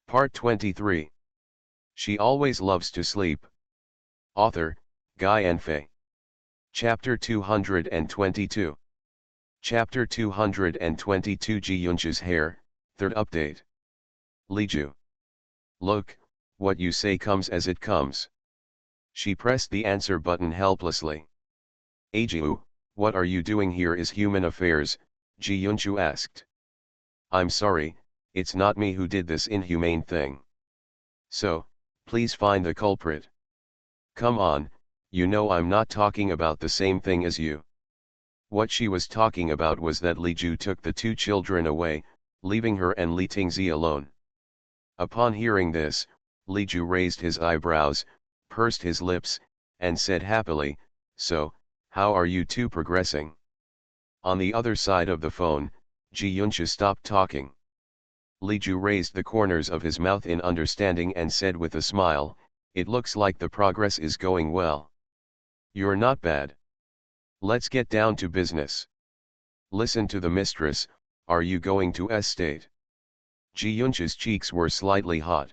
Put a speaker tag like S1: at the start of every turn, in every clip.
S1: Part 23. She always loves to sleep. Author, Guy and Faye. Chapter 222. Chapter 222 Ji Yunchu's hair, third update. Liju. Look, what you say comes as it comes. She pressed the answer button helplessly. Ajiu, what are you doing here is human affairs, Ji Yunchu asked. I'm sorry, it's not me who did this inhumane thing. So, please find the culprit. Come on, you know I'm not talking about the same thing as you. What she was talking about was that Li Ju took the two children away, leaving her and Li Tingzi alone. Upon hearing this, Li Ju raised his eyebrows, pursed his lips, and said happily, "So, how are you two progressing?" On the other side of the phone, Ji Yunchu stopped talking. Li Ju raised the corners of his mouth in understanding and said with a smile, "It looks like the progress is going well. You're not bad. Let's get down to business. Listen to the mistress, are you going to estate?" Ji Yunchu's cheeks were slightly hot.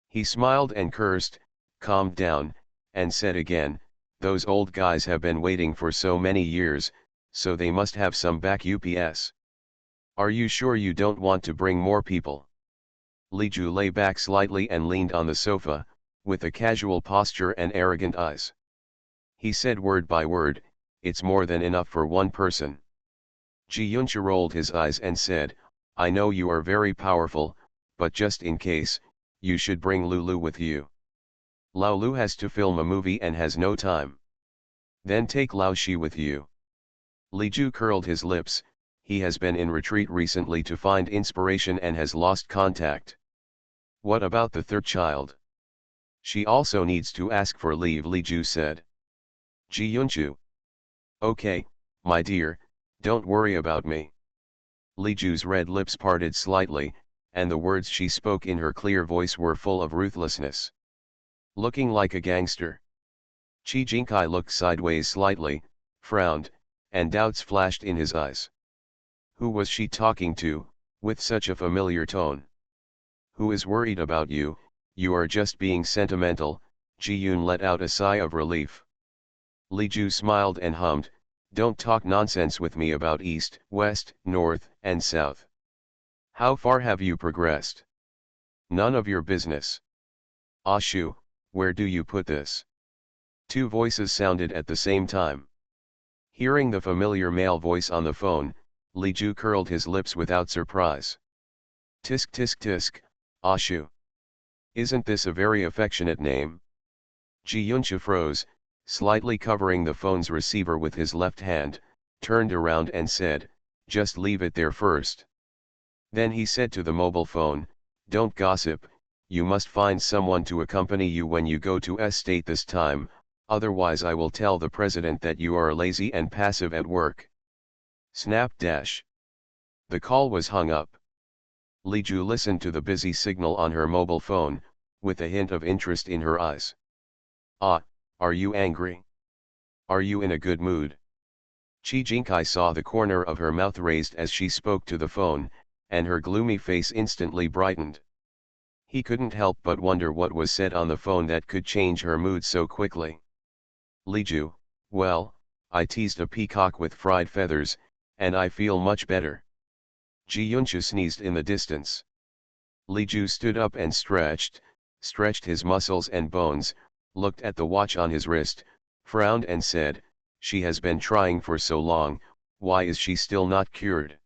S1: He smiled and cursed, calmed down, and said again, "Those old guys have been waiting for so many years, so they must have some back UPS. Are you sure you don't want to bring more people?" Li Ju lay back slightly and leaned on the sofa, with a casual posture and arrogant eyes. He said word by word, "It's more than enough for one person." Ji Yunchu rolled his eyes and said, "I know you are very powerful, but just in case, you should bring Lulu with you. Lao Lu has to film a movie and has no time. Then take Lao Shi with you." Li Ju curled his lips. He has been in retreat recently to find inspiration and has lost contact. "What about the third child?" "She also needs to ask for leave," Li Ju said. Ji Yunchu. "Okay, my dear, don't worry about me." Li Ju's red lips parted slightly, and the words she spoke in her clear voice were full of ruthlessness. "Looking like a gangster." Chi Jinkai looked sideways slightly, frowned, and doubts flashed in his eyes. Who was she talking to, with such a familiar tone? "Who is worried about you? You are just being sentimental." Ji Yun let out a sigh of relief. Li Ju smiled and hummed, "Don't talk nonsense with me about east, west, north, and south. How far have you progressed?" "None of your business." "Ashu, where do you put this?" Two voices sounded at the same time. Hearing the familiar male voice on the phone, Li Ju curled his lips without surprise. "Tisk tisk tisk, Ashu. Isn't this a very affectionate name?" Ji Yunchu froze, slightly covering the phone's receiver with his left hand, turned around and said, "Just leave it there first." Then he said to the mobile phone, "Don't gossip, you must find someone to accompany you when you go to estate this time, otherwise I will tell the president that you are lazy and passive at work." Snap dash. The call was hung up. Li Ju listened to the busy signal on her mobile phone, with a hint of interest in her eyes. "Ah, are you angry? Are you in a good mood?" Chi Jinkai saw the corner of her mouth raised as she spoke to the phone, and her gloomy face instantly brightened. He couldn't help but wonder what was said on the phone that could change her mood so quickly. "Li Ju, well, I teased a peacock with fried feathers, and I feel much better." Ji Yunchu sneezed in the distance. Li Ju stood up and stretched his muscles and bones, looked at the watch on his wrist, frowned and said, "She has been trying for so long, why is she still not cured?"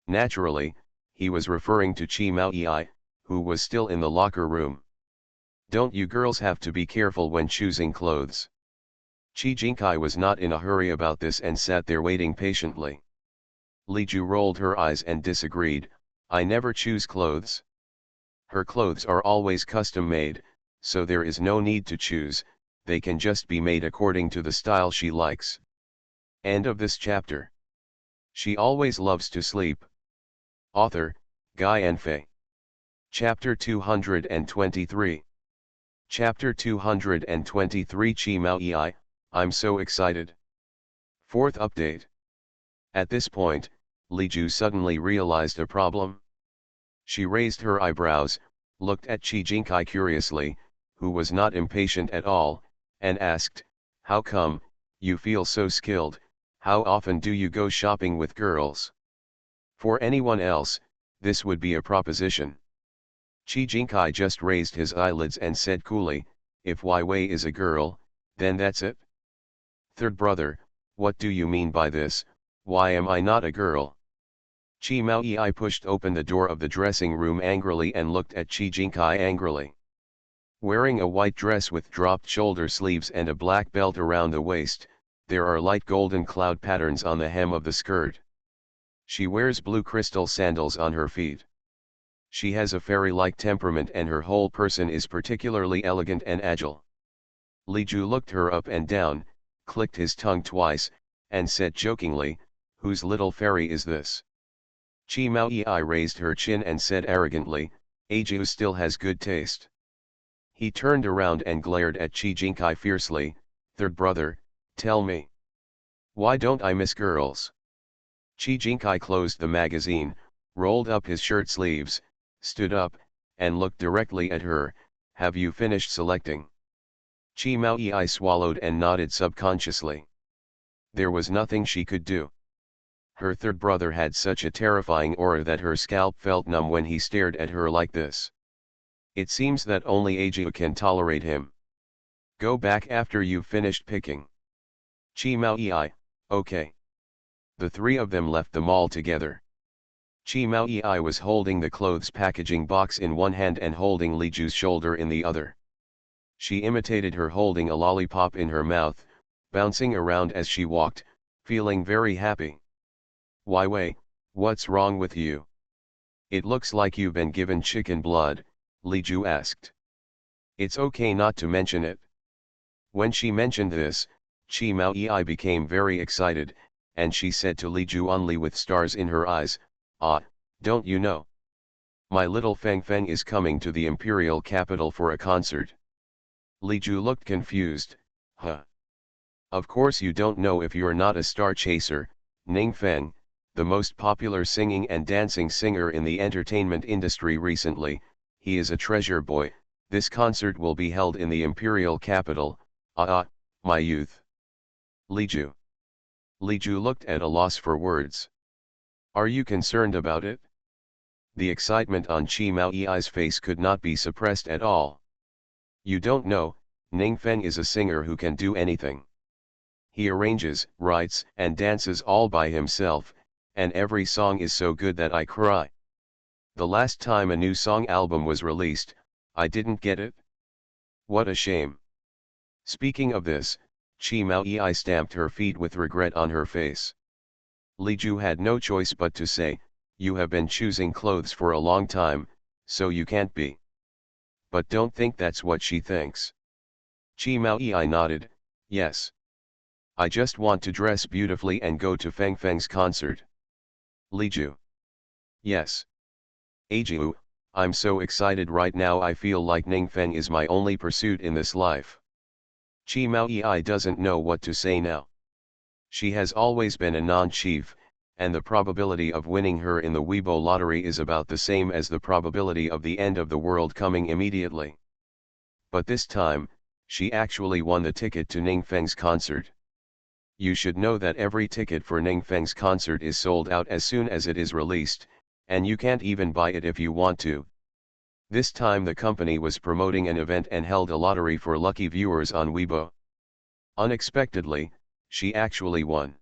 S1: Naturally, he was referring to Chi Mao Yi, who was still in the locker room. "Don't you girls have to be careful when choosing clothes?" Chi Jinkai was not in a hurry about this and sat there waiting patiently. Li Ju rolled her eyes and disagreed, "I never choose clothes. Her clothes are always custom made, so there is no need to choose, they can just be made according to the style she likes." End of this chapter. She always loves to sleep. Author, Guy and Faye. Chapter 223. Chapter 223 Chi Mao Yi, I'm so excited. Fourth update. At this point, Li Ju suddenly realized a problem. She raised her eyebrows, looked at Chi Jinkai curiously, who was not impatient at all, and asked, "How come, you feel so skilled, how often do you go shopping with girls?" For anyone else, this would be a proposition. Chi Jinkai just raised his eyelids and said coolly, "If Wai Wei is a girl, then that's it." "Third brother, what do you mean by this? Why am I not a girl?" Chi Mao Yi pushed open the door of the dressing room angrily and looked at Chi Jinkai angrily. Wearing a white dress with dropped shoulder sleeves and a black belt around the waist, there are light golden cloud patterns on the hem of the skirt. She wears blue crystal sandals on her feet. She has a fairy-like temperament and her whole person is particularly elegant and agile. Li Ju looked her up and down, clicked his tongue twice, and said jokingly, "Whose little fairy is this?" Chi Mao Yi raised her chin and said arrogantly, "Ajiu still has good taste." He turned around and glared at Chi Jinkai fiercely, "Third brother, tell me. Why don't I miss girls?" Chi Jinkai closed the magazine, rolled up his shirt sleeves, stood up, and looked directly at her, "Have you finished selecting?" Chi Mao Yi swallowed and nodded subconsciously. There was nothing she could do. Her third brother had such a terrifying aura that her scalp felt numb when he stared at her like this. It seems that only Ajiu can tolerate him. "Go back after you've finished picking." Chi Mao Yi, "Okay." The three of them left the mall together. Chi Mao Yi was holding the clothes packaging box in one hand and holding Li Ju's shoulder in the other. She imitated her holding a lollipop in her mouth, bouncing around as she walked, feeling very happy. "Wai Wei, what's wrong with you? It looks like you've been given chicken blood," Li Ju asked. "It's okay not to mention it." When she mentioned this, Chi Mao Yi became very excited, and she said to Li Ju only with stars in her eyes, "Ah, don't you know? My little Feng Feng is coming to the imperial capital for a concert." Li Ju looked confused, "Huh? Of course you don't know if you're not a star chaser, Ning Feng, the most popular singing and dancing singer in the entertainment industry recently, he is a treasure boy. This concert will be held in the imperial capital, my youth." Li Ju. Li Ju looked at a loss for words. "Are you concerned about it?" The excitement on Chi Mao Yi's face could not be suppressed at all. "You don't know, Ning Feng is a singer who can do anything. He arranges, writes, and dances all by himself, and every song is so good that I cry. The last time a new song album was released, I didn't get it. What a shame." Speaking of this, Chi Mao Yi stamped her feet with regret on her face. Li Ju had no choice but to say, "You have been choosing clothes for a long time, so you can't be." But don't think that's what she thinks. Chi Mao Yi nodded, "Yes. I just want to dress beautifully and go to Feng Feng's concert." Li Ju. "Yes. Ajiu, I'm so excited right now I feel like Ning Feng is my only pursuit in this life." Chi Mao Yi doesn't know what to say now. She has always been a non-chief, and the probability of winning her in the Weibo lottery is about the same as the probability of the end of the world coming immediately. But this time, she actually won the ticket to Ning Feng's concert. You should know that every ticket for Ning Feng's concert is sold out as soon as it is released, and you can't even buy it if you want to. This time the company was promoting an event and held a lottery for lucky viewers on Weibo. Unexpectedly, she actually won.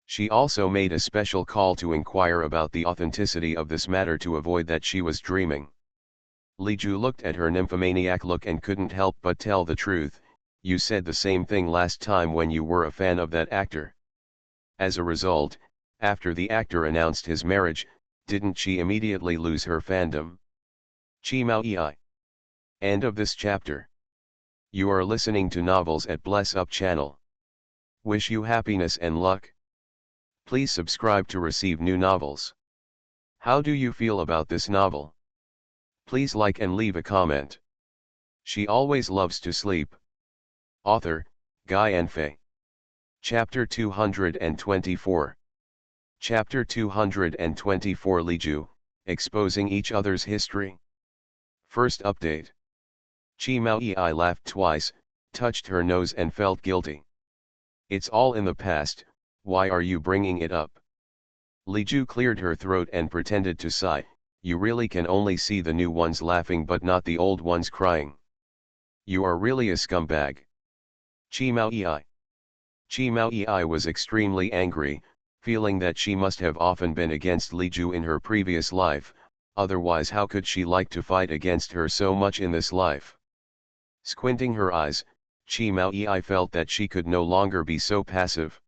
S1: She also made a special call to inquire about the authenticity of this matter to avoid that she was dreaming. Li Ju looked at her nymphomaniac look and couldn't help but tell the truth, "You said the same thing last time when you were a fan of that actor." As a result, after the actor announced his marriage, didn't she immediately lose her fandom? Chi Mao Yi. End of this chapter. You are listening to Novels at Bless Up channel. Wish you happiness and luck. Please subscribe to receive new novels. How do you feel about this novel? Please like and leave a comment. She always loves to sleep. Author, Guy Enfe. Chapter 224. Chapter 224 Li Ju, exposing each other's history. First update. Chi Mao Ei laughed twice, touched her nose and felt guilty. It's all in the past, why are you bringing it up? Li Ju cleared her throat and pretended to sigh, you really can only see the new ones laughing but not the old ones crying. You are really a scumbag. Chi Mao Ei. Chi Mao Ei was extremely angry, feeling that she must have often been against Li Ju in her previous life, otherwise how could she like to fight against her so much in this life? Squinting her eyes, Chi Mao Ei felt that she could no longer be so passive.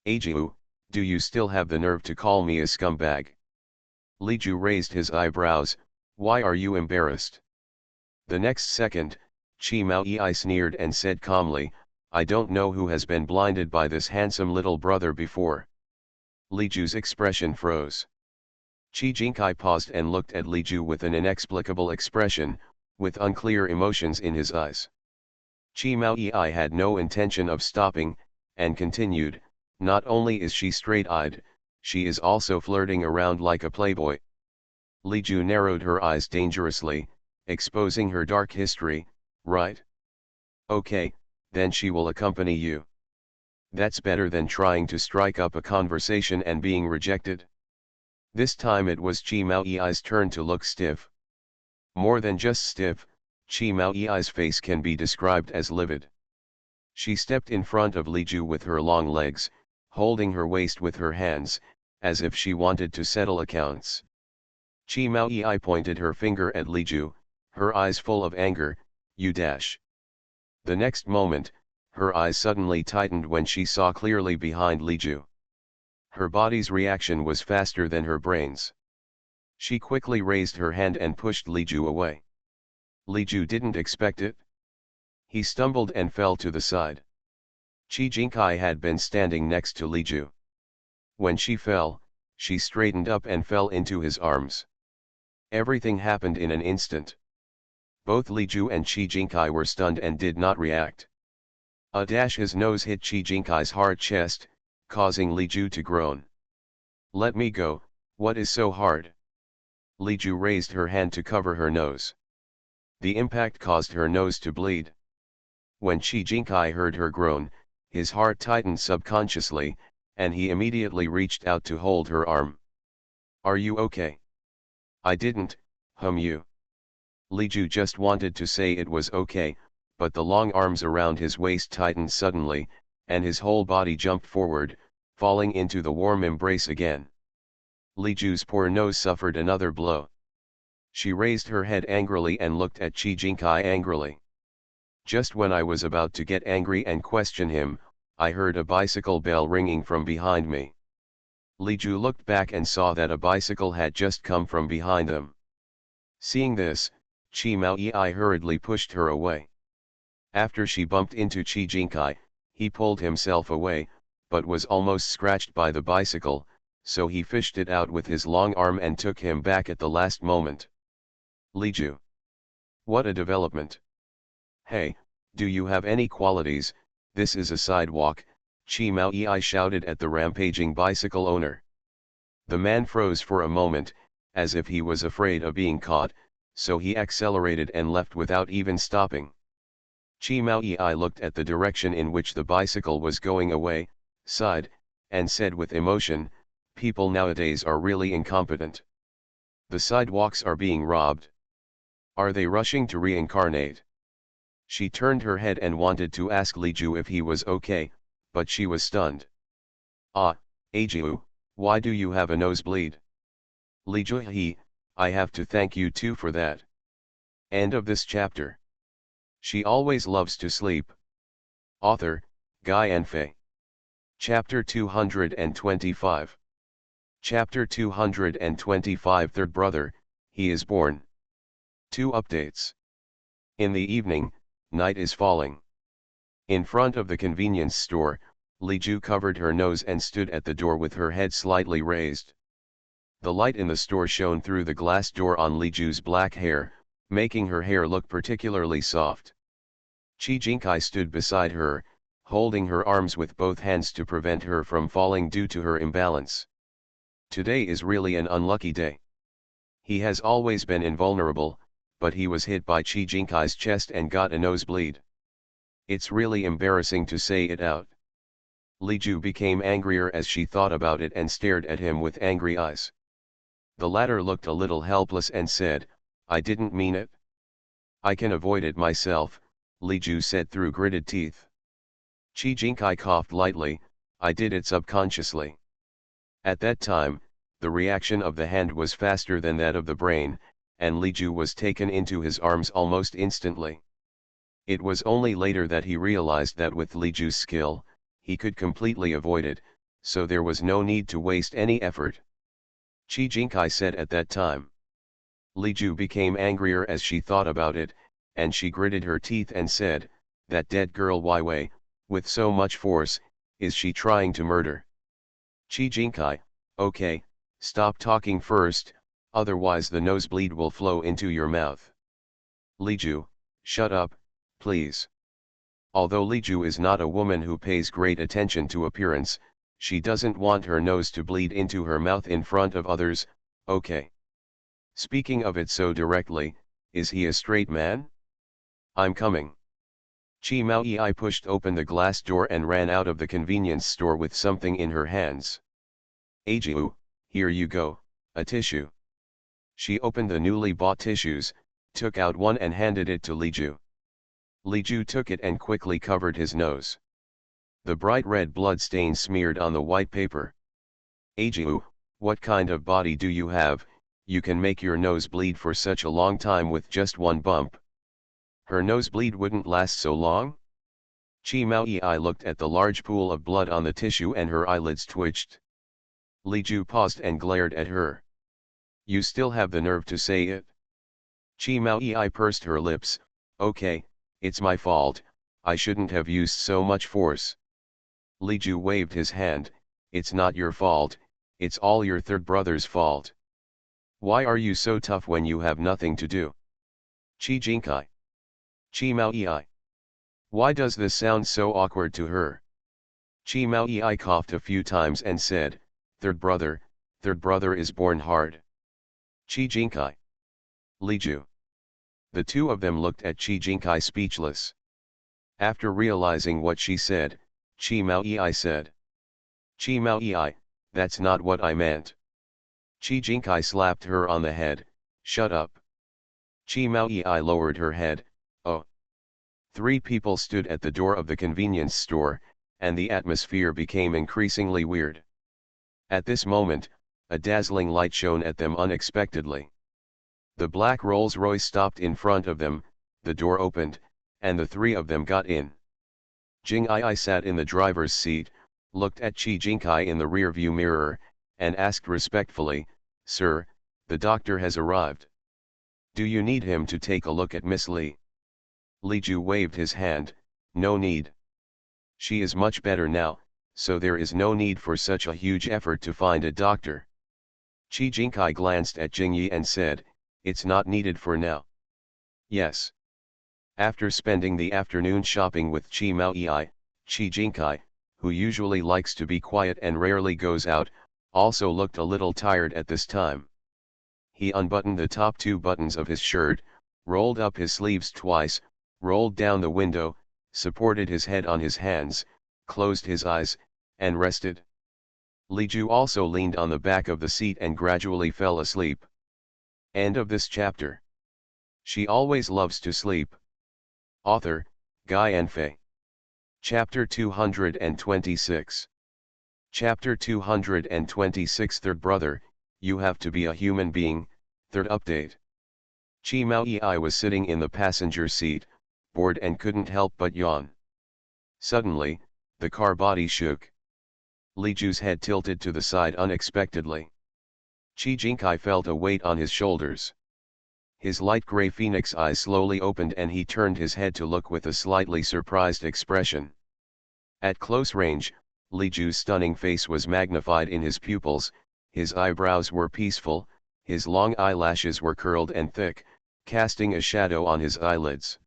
S1: Ajiu, do you still have the nerve to call me a scumbag? Li Ju raised his eyebrows, why are you embarrassed? The next second, Chi Mao Ei sneered and said calmly, I don't know who has been blinded by this handsome little brother before. Li Ju's expression froze. Chi Jinkai paused and looked at Li Ju with an inexplicable expression, with unclear emotions in his eyes. Chi Mao Ei had no intention of stopping, and continued, not only is she straight-eyed, she is also flirting around like a playboy. Li Ju narrowed her eyes dangerously, exposing her dark history, right? Okay, then she will accompany you. That's better than trying to strike up a conversation and being rejected. This time it was Chi Mao Ei's turn to look stiff. More than just stiff, Chi Mao Ei's face can be described as livid. She stepped in front of Li Ju with her long legs, holding her waist with her hands, as if she wanted to settle accounts. Chi Mao Ei pointed her finger at Li Ju, her eyes full of anger, you dash. The next moment, her eyes suddenly tightened when she saw clearly behind Li Ju. Her body's reaction was faster than her brain's. She quickly raised her hand and pushed Li Ju away. Li Ju didn't expect it. He stumbled and fell to the side. Chi Jinkai had been standing next to Li Ju. When she fell, she straightened up and fell into his arms. Everything happened in an instant. Both Li Ju and Chi Jinkai were stunned and did not react. A dash his nose hit Chi Jinkai's hard chest, causing Li Ju to groan. Let me go, what is so hard? Li Ju raised her hand to cover her nose. The impact caused her nose to bleed. When Chi Jinkai heard her groan, his heart tightened subconsciously, and he immediately reached out to hold her arm. Are you okay? I didn't, you. Li Ju just wanted to say it was okay, but the long arms around his waist tightened suddenly, and his whole body jumped forward, falling into the warm embrace again. Li Ju's poor nose suffered another blow. She raised her head angrily and looked at Chi Jinkai angrily. Just when I was about to get angry and question him, I heard a bicycle bell ringing from behind me. Li Ju looked back and saw that a bicycle had just come from behind them. Seeing this, Chi Mao Ei hurriedly pushed her away. After she bumped into Chi Jinkai, he pulled himself away, but was almost scratched by the bicycle, so he fished it out with his long arm and took him back at the last moment. Li Ju. What a development. Hey, do you have any qualities? This is a sidewalk, Chi Mao Ei shouted at the rampaging bicycle owner. The man froze for a moment, as if he was afraid of being caught, so he accelerated and left without even stopping. Chi Mao Ei looked at the direction in which the bicycle was going away, sighed, and said with emotion, people nowadays are really incompetent. The sidewalks are being robbed. Are they rushing to reincarnate? She turned her head and wanted to ask Li Ju if he was okay, but she was stunned. Ah, Ajiu, why do you have a nosebleed? Li Ju, I have to thank you too for that. End of this chapter. She always loves to sleep. Author, Guy and Fei. Chapter 225. Chapter 225 Third brother, he is born. 2 updates. In the evening, night is falling. In front of the convenience store, Li Ju covered her nose and stood at the door with her head slightly raised. The light in the store shone through the glass door on Li Ju's black hair, making her hair look particularly soft. Chi Jinkai stood beside her, holding her arms with both hands to prevent her from falling due to her imbalance. Today is really an unlucky day. He has always been invulnerable, but he was hit by Chi Jinkai's chest and got a nosebleed. It's really embarrassing to say it out. Li Ju became angrier as she thought about it and stared at him with angry eyes. The latter looked a little helpless and said, "I didn't mean it. I can avoid it myself," Li Ju said through gritted teeth. Chi Jinkai coughed lightly, "I did it subconsciously." At that time, the reaction of the hand was faster than that of the brain, and Li Ju was taken into his arms almost instantly. It was only later that he realized that with Li Ju's skill, he could completely avoid it, so there was no need to waste any effort. Chi Jinkai said at that time. Li Ju became angrier as she thought about it, and she gritted her teeth and said, "That dead girl Wai Wei, with so much force, is she trying to murder?" Chi Jinkai, "Okay, stop talking first, otherwise the nosebleed will flow into your mouth." Li Ju, "Shut up, please." Although Li Ju is not a woman who pays great attention to appearance, she doesn't want her nose to bleed into her mouth in front of others. Okay. Speaking of it so directly, is he a straight man? I'm coming. Chi Mao Yi pushed open the glass door and ran out of the convenience store with something in her hands. "Ajiu, here you go, a tissue." She opened the newly bought tissues, took out one and handed it to Li Ju. Li Ju took it and quickly covered his nose. The bright red blood stain smeared on the white paper. "Ajiu, what kind of body do you have? You can make your nose bleed for such a long time with just one bump." Her nosebleed wouldn't last so long? Chi Mao Yi looked at the large pool of blood on the tissue and her eyelids twitched. Li Ju paused and glared at her. "You still have the nerve to say it?" Chi Mao Yi pursed her lips. "Okay, it's my fault, I shouldn't have used so much force." Li Ju waved his hand. "It's not your fault, it's all your third brother's fault. Why are you so tough when you have nothing to do?" Chi Jinkai. Chi Mao Yi. Why does this sound so awkward to her? Chi Mao Yi coughed a few times and said, third brother is born hard." Chi Jinkai. Li Ju. The two of them looked at Chi Jinkai speechless. After realizing what she said, Chi Mao Yi said. "Chi Mao Yi, that's not what I meant." Chi Jinkai slapped her on the head. "Shut up." Chi Mao Yi lowered her head. "Oh." Three people stood at the door of the convenience store, and the atmosphere became increasingly weird. At this moment, a dazzling light shone at them unexpectedly. The black Rolls-Royce stopped in front of them, the door opened, and the three of them got in. Jing Ai sat in the driver's seat, looked at Chi Jinkai in the rear-view mirror, and asked respectfully, "Sir, the doctor has arrived. Do you need him to take a look at Miss Li?" Li Ju waved his hand. "No need. She is much better now, so there is no need for such a huge effort to find a doctor." Chi Jinkai glanced at Jing Yi and said, "It's not needed for now." "Yes." After spending the afternoon shopping with Chi Mao Yi, Chi Jinkai, who usually likes to be quiet and rarely goes out, also looked a little tired at this time. He unbuttoned the top two buttons of his shirt, rolled up his sleeves twice, rolled down the window, supported his head on his hands, closed his eyes, and rested. Li Ju also leaned on the back of the seat and gradually fell asleep. End of this chapter. She always loves to sleep. Author, Guy Enfe. Chapter 226. Chapter 226 Third brother, you have to be a human being. Third update. Chi Mao Yi was sitting in the passenger seat, bored and couldn't help but yawn. Suddenly, the car body shook. Li Ju's head tilted to the side unexpectedly. Chi Jinkai felt a weight on his shoulders. His light gray phoenix eyes slowly opened and he turned his head to look with a slightly surprised expression. At close range, Li Ju's stunning face was magnified in his pupils, his eyebrows were peaceful, his long eyelashes were curled and thick, casting a shadow on his eyelids.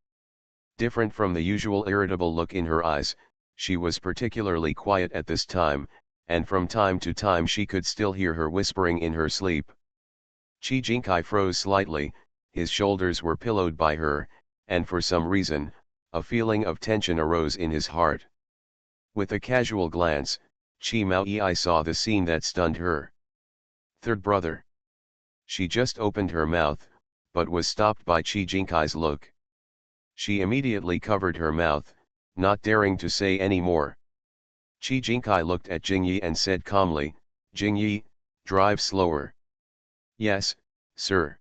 S1: Different from the usual irritable look in her eyes, she was particularly quiet at this time, and from time to time she could still hear her whispering in her sleep. Chi Jinkai froze slightly, his shoulders were pillowed by her, and for some reason, a feeling of tension arose in his heart. With a casual glance, Chi Mao Yi saw the scene that stunned her. Third brother. She just opened her mouth, but was stopped by Chi Jinkai's look. She immediately covered her mouth, not daring to say any more. Chi Jinkai looked at Jingyi and said calmly, "Jingyi, drive slower." "Yes, sir."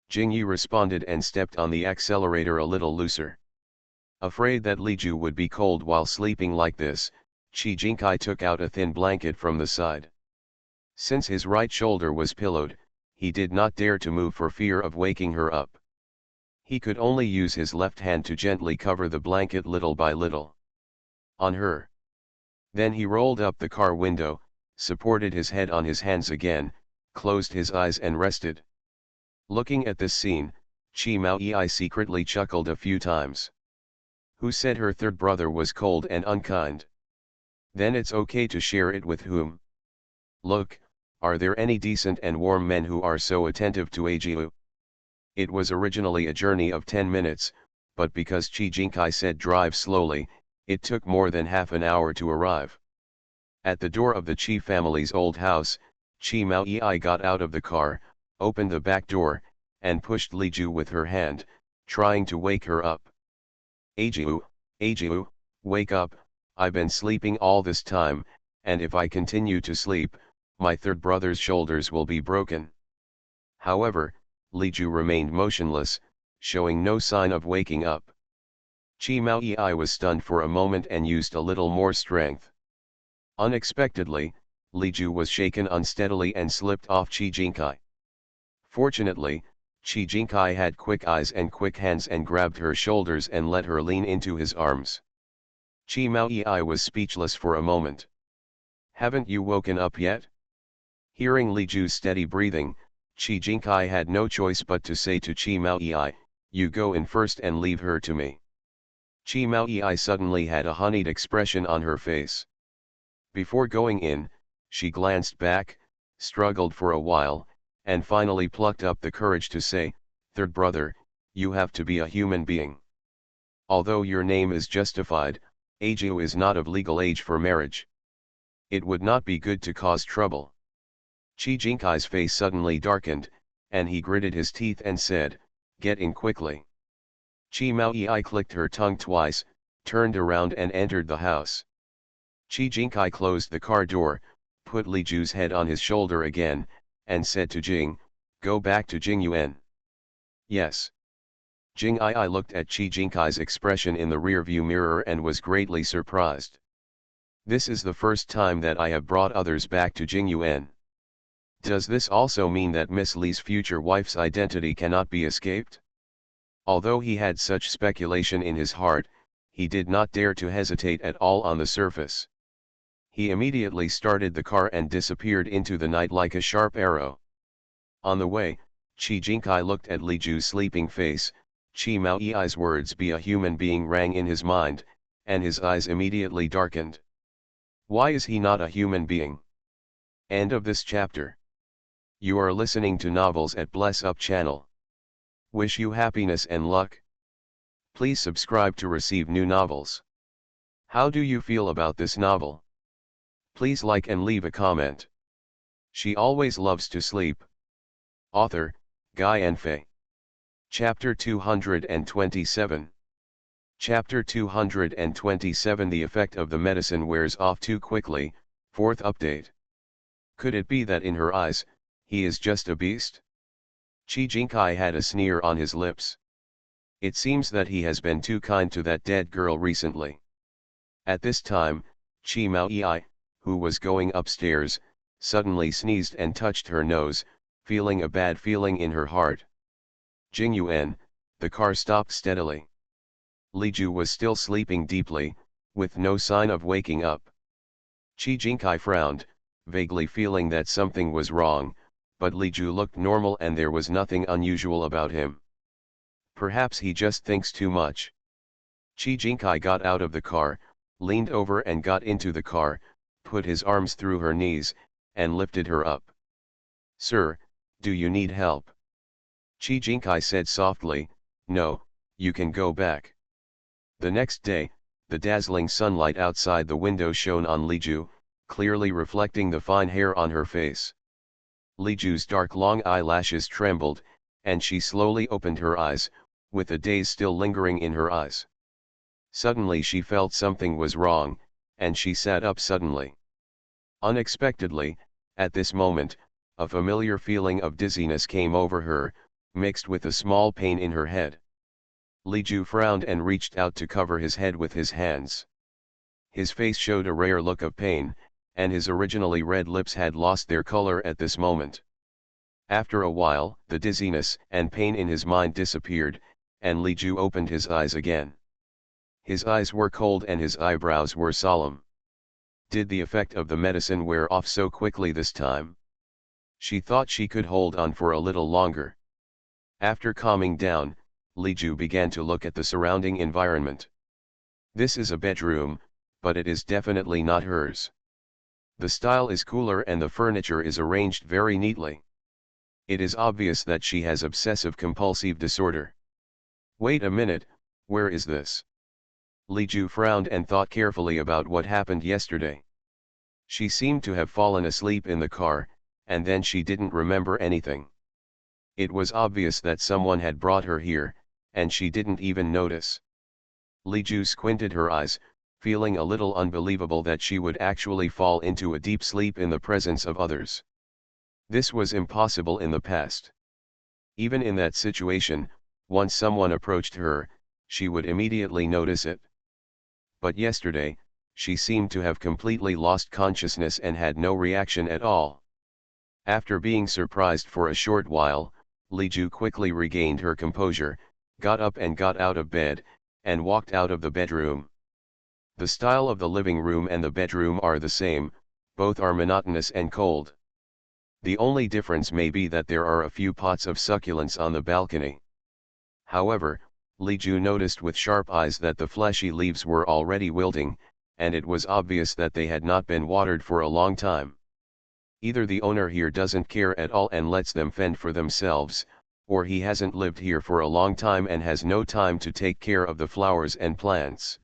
S1: Jingyi responded and stepped on the accelerator a little looser. Afraid that Li Ju would be cold while sleeping like this, Chi Jinkai took out a thin blanket from the side. Since his right shoulder was pillowed, he did not dare to move for fear of waking her up. He could only use his left hand to gently cover the blanket little by little. On her. Then he rolled up the car window, supported his head on his hands again, closed his eyes and rested. Looking at this scene, Chi Mao Yi secretly chuckled a few times. Who said her third brother was cold and unkind? Then it's okay to share it with whom? Look, are there any decent and warm men who are so attentive to Ajiu? It was originally a journey of 10 minutes, but because Chi Jinkai said drive slowly, it took more than half an hour to arrive. At the door of the Chi family's old house, Chi Mao Yi got out of the car, opened the back door, and pushed Li Ju with her hand, trying to wake her up. Ajiu, Ajiu, wake up, I've been sleeping all this time, and if I continue to sleep, my third brother's shoulders will be broken. However, Li Ju remained motionless, showing no sign of waking up. Chi Mao Yi was stunned for a moment and used a little more strength. Unexpectedly, Li Ju was shaken unsteadily and slipped off Chi Jinkai. Fortunately, Chi Jinkai had quick eyes and quick hands and grabbed her shoulders and let her lean into his arms. Chi Mao Yi was speechless for a moment. Haven't you woken up yet? Hearing Li Ju's steady breathing, Chi Jinkai had no choice but to say to Chi Mao Yi, you go in first and leave her to me. Chi Mao Yi suddenly had a honeyed expression on her face. Before going in, she glanced back, struggled for a while, and finally plucked up the courage to say, third brother, you have to be a human being. Although your name is justified, Ajiu is not of legal age for marriage. It would not be good to cause trouble. Chi Jinkai's face suddenly darkened, and he gritted his teeth and said, get in quickly. Chi Mao Yi clicked her tongue twice, turned around and entered the house. Chi Jinkai closed the car door, put Li Ju's head on his shoulder again, and said to Jing, go back to Jing Yuan. Yes. Jing Ai looked at Chi Jinkai's expression in the rearview mirror and was greatly surprised. This is the first time that I have brought others back to Jing Yuan. Does this also mean that Miss Li's future wife's identity cannot be escaped? Although he had such speculation in his heart, he did not dare to hesitate at all on the surface. He immediately started the car and disappeared into the night like a sharp arrow. On the way, Chi Jinkai looked at Li Ju's sleeping face. Chi Mao Yi's words be a human being rang in his mind, and his eyes immediately darkened. Why is he not a human being? End of this chapter. You are listening to Novels at Bless Up channel. Wish you happiness and luck. Please subscribe to receive new novels. How do you feel about this novel? Please like and leave a comment. She always loves to sleep. Author, Guy Enfe. Chapter 227. Chapter 227. The effect of the medicine wears off too quickly. Fourth update. Could it be that in her eyes, he is just a beast? Chi Jinkai had a sneer on his lips. It seems that he has been too kind to that dead girl recently. At this time, Chi Mao Yi, who was going upstairs, suddenly sneezed and touched her nose, feeling a bad feeling in her heart. Jing Yuan, the car stopped steadily. Li Ju was still sleeping deeply, with no sign of waking up. Chi Jinkai frowned, vaguely feeling that something was wrong, but Li Ju looked normal and there was nothing unusual about him. Perhaps he just thinks too much. Chi Jinkai got out of the car, leaned over and got into the car, put his arms through her knees, and lifted her up. Sir, do you need help? Chi Jinkai said softly, "No, you can go back." The next day, the dazzling sunlight outside the window shone on Liju, clearly reflecting the fine hair on her face. Liju's dark long eyelashes trembled, and she slowly opened her eyes, with the daze still lingering in her eyes. Suddenly she felt something was wrong, and she sat up suddenly. Unexpectedly, at this moment, a familiar feeling of dizziness came over her, mixed with a small pain in her head. Liju frowned and reached out to cover his head with his hands. His face showed a rare look of pain, and his originally red lips had lost their color at this moment. After a while, the dizziness and pain in his mind disappeared, and Liju opened his eyes again. His eyes were cold and his eyebrows were solemn. Did the effect of the medicine wear off so quickly this time? She thought she could hold on for a little longer. After calming down, Liju began to look at the surrounding environment. This is a bedroom, but it is definitely not hers. The style is cooler and the furniture is arranged very neatly. It is obvious that she has obsessive-compulsive disorder. Wait a minute, where is this? Liju frowned and thought carefully about what happened yesterday. She seemed to have fallen asleep in the car, and then she didn't remember anything. It was obvious that someone had brought her here, and she didn't even notice. Liju squinted her eyes, feeling a little unbelievable that she would actually fall into a deep sleep in the presence of others. This was impossible in the past. Even in that situation, once someone approached her, she would immediately notice it. But yesterday, she seemed to have completely lost consciousness and had no reaction at all. After being surprised for a short while, Liju quickly regained her composure, got up and got out of bed, and walked out of the bedroom. The style of the living room and the bedroom are the same, both are monotonous and cold. The only difference may be that there are a few pots of succulents on the balcony. However, Liju noticed with sharp eyes that the fleshy leaves were already wilting, and it was obvious that they had not been watered for a long time. Either the owner here doesn't care at all and lets them fend for themselves, or he hasn't lived here for a long time and has no time to take care of the flowers and plants.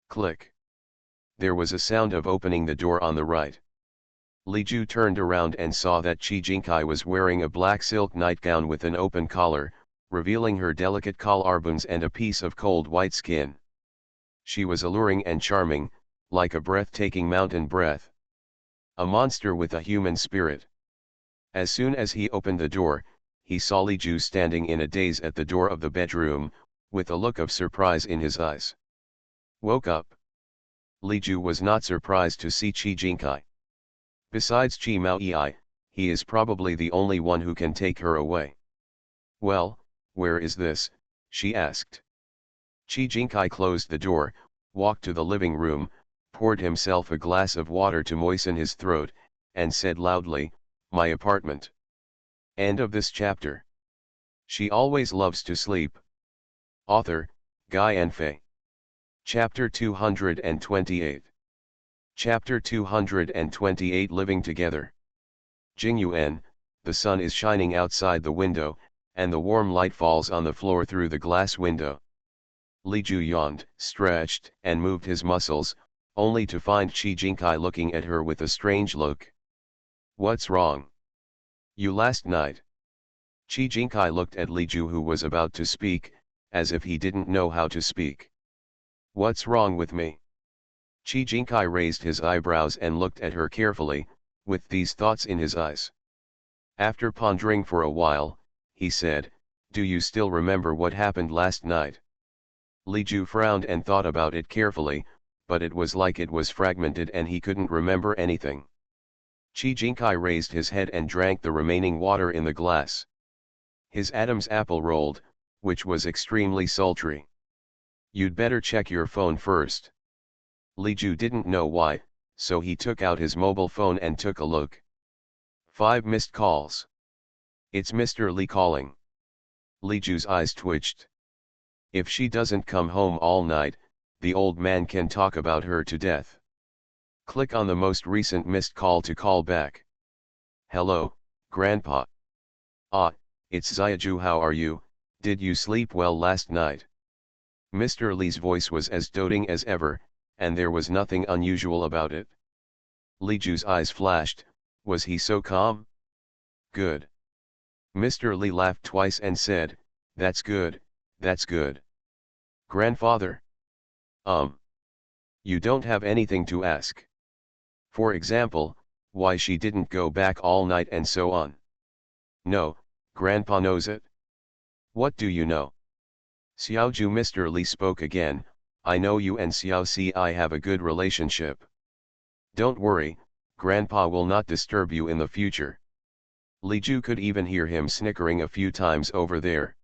S1: Click. There was a sound of opening the door on the right. Liju turned around and saw that Chi Jinkai was wearing a black silk nightgown with an open collar, revealing her delicate collarbones and a piece of cold white skin. She was alluring and charming, like a breathtaking mountain breath. A monster with a human spirit. As soon as he opened the door, he saw Liju standing in a daze at the door of the bedroom, with a look of surprise in his eyes. Woke up. Liju was not surprised to see Chi Jinkai. Besides Chi Maoyi, he is probably the only one who can take her away. Well, where is this? She asked. Chi Jinkai closed the door, walked to the living room, poured himself a glass of water to moisten his throat, and said loudly, "My apartment." End of this chapter. She always loves to sleep. Author, Guy and Fei. Chapter 228. Chapter 228 Living Together. Jingyuan, the sun is shining outside the window, and the warm light falls on the floor through the glass window. Liju yawned, stretched, and moved his muscles, only to find Chi Jinkai looking at her with a strange look. What's wrong? You last night. Chi Jinkai looked at Liju, who was about to speak, as if he didn't know how to speak. What's wrong with me? Chi Jinkai raised his eyebrows and looked at her carefully, with these thoughts in his eyes. After pondering for a while, he said, "Do you still remember what happened last night?" Liju frowned and thought about it carefully, but it was like it was fragmented and he couldn't remember anything. Chi Jinkai raised his head and drank the remaining water in the glass. His Adam's apple rolled, which was extremely sultry. You'd better check your phone first. Liju didn't know why, so he took out his mobile phone and took a look. 5 missed calls. It's Mr. Lee calling. Liju's eyes twitched. If she doesn't come home all night, the old man can talk about her to death. Click on the most recent missed call to call back. Hello, Grandpa. Ah, it's Xiaju, how are you, did you sleep well last night? Mr. Li's voice was as doting as ever, and there was nothing unusual about it. Liju's eyes flashed, was he so calm? Good. Mr. Li laughed twice and said, that's good, that's good. Grandfather? You don't have anything to ask. For example, why she didn't go back all night and so on. No, Grandpa knows it. What do you know? Xiaoju, Mr. Li spoke again, I know you and Xiao Si have a good relationship. Don't worry, Grandpa will not disturb you in the future. Li Ju could even hear him snickering a few times over there.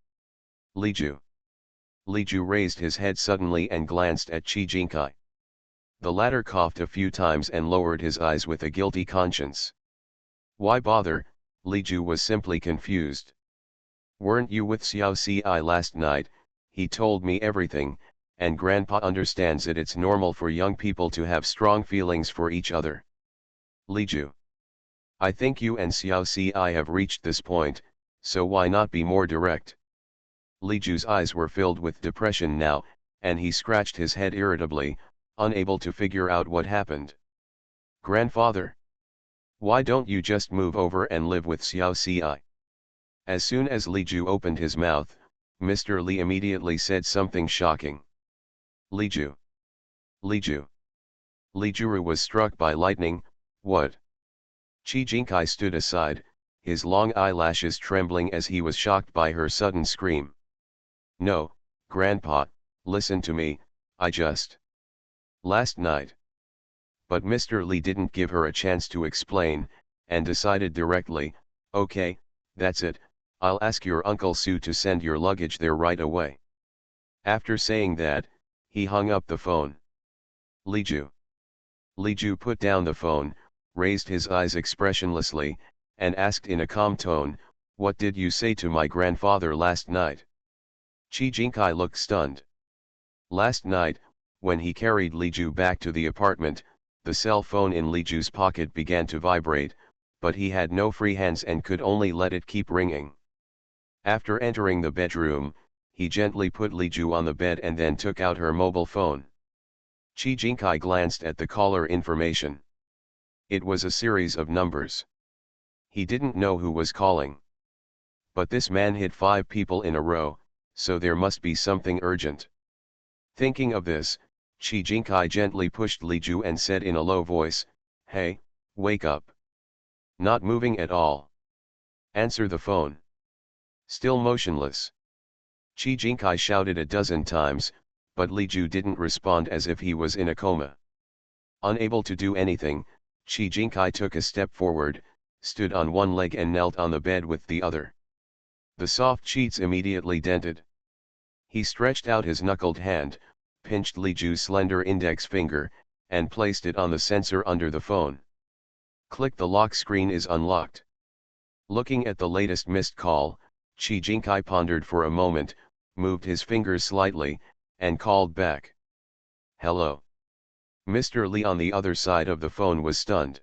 S1: Li Ju. Li Ju raised his head suddenly and glanced at Qi Jinkai. The latter coughed a few times and lowered his eyes with a guilty conscience. Why bother? Li Ju was simply confused. Weren't you with Xiao Si last night? He told me everything, and Grandpa understands it. It's normal for young people to have strong feelings for each other. Li Ju. I think you and Xiao Si have reached this point, so why not be more direct? Li Ju's eyes were filled with depression now, and he scratched his head irritably, unable to figure out what happened. Grandfather? Why don't you just move over and live with Xiao Si? As soon as Li Ju opened his mouth, Mr. Li immediately said something shocking. Li Ju. Li Ju. Li Juru was struck by lightning. What? Qi Jinkai stood aside, his long eyelashes trembling as he was shocked by her sudden scream. No, Grandpa, listen to me, I just... Last night. But Mr. Li didn't give her a chance to explain, and decided directly, okay, that's it, I'll ask your Uncle Su to send your luggage there right away. After saying that, he hung up the phone. Li Ju. Li Ju put down the phone, raised his eyes expressionlessly, and asked in a calm tone, what did you say to my grandfather last night? Qi Jinkai looked stunned. Last night, when he carried Li Ju back to the apartment, the cell phone in Li Ju's pocket began to vibrate, but he had no free hands and could only let it keep ringing. After entering the bedroom, he gently put Li Ju on the bed and then took out her mobile phone. Qi Jinkai glanced at the caller information. It was a series of numbers. He didn't know who was calling. But this man hit 5 people in a row, so there must be something urgent. Thinking of this, Qi Jinkai gently pushed Li Ju and said in a low voice, hey, wake up. Not moving at all. Answer the phone. Still motionless. Qi Jinkai shouted a dozen times, but Li Ju didn't respond, as if he was in a coma. Unable to do anything, Qi Jinkai took a step forward, stood on one leg and knelt on the bed with the other. The soft sheets immediately dented. He stretched out his knuckled hand, pinched Li Ju's slender index finger, and placed it on the sensor under the phone. Click, the lock screen is unlocked. Looking at the latest missed call, Qi Jinkai pondered for a moment, moved his fingers slightly, and called back. Hello. Mr. Li on the other side of the phone was stunned.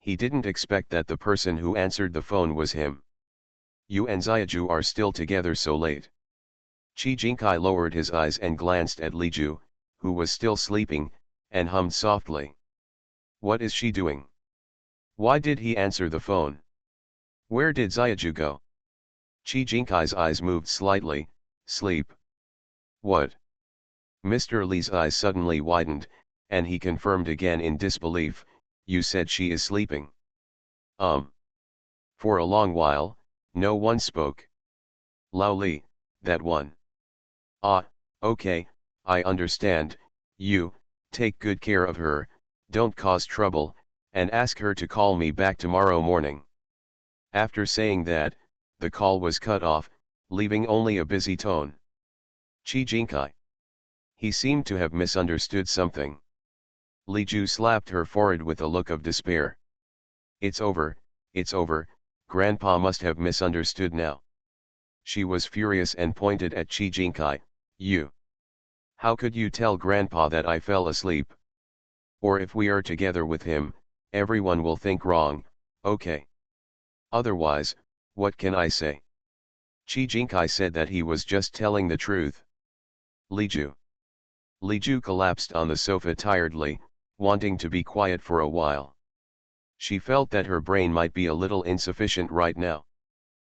S1: He didn't expect that the person who answered the phone was him. You and Xiaju are still together so late? Qi Jinkai lowered his eyes and glanced at Li Ju, who was still sleeping, and hummed softly. What is she doing? Why did he answer the phone? Where did Xiaju go? Qi Jinkai's eyes moved slightly. Sleep. What? Mr. Li's eyes suddenly widened, and he confirmed again in disbelief, you said she is sleeping. For a long while, no one spoke. Lao Li, that one. Ah, okay, I understand, you, take good care of her, don't cause trouble, and ask her to call me back tomorrow morning. After saying that, the call was cut off, leaving only a busy tone. Qi Jinkai. He seemed to have misunderstood something. Li Ju slapped her forehead with a look of despair. It's over, Grandpa must have misunderstood now. She was furious and pointed at Qi Jinkai, you. How could you tell Grandpa that I fell asleep? Or if we are together with him, everyone will think wrong, okay. Otherwise, what can I say? Chi Jinkai said that he was just telling the truth. Li Ju. Li Ju collapsed on the sofa tiredly, wanting to be quiet for a while. She felt that her brain might be a little insufficient right now.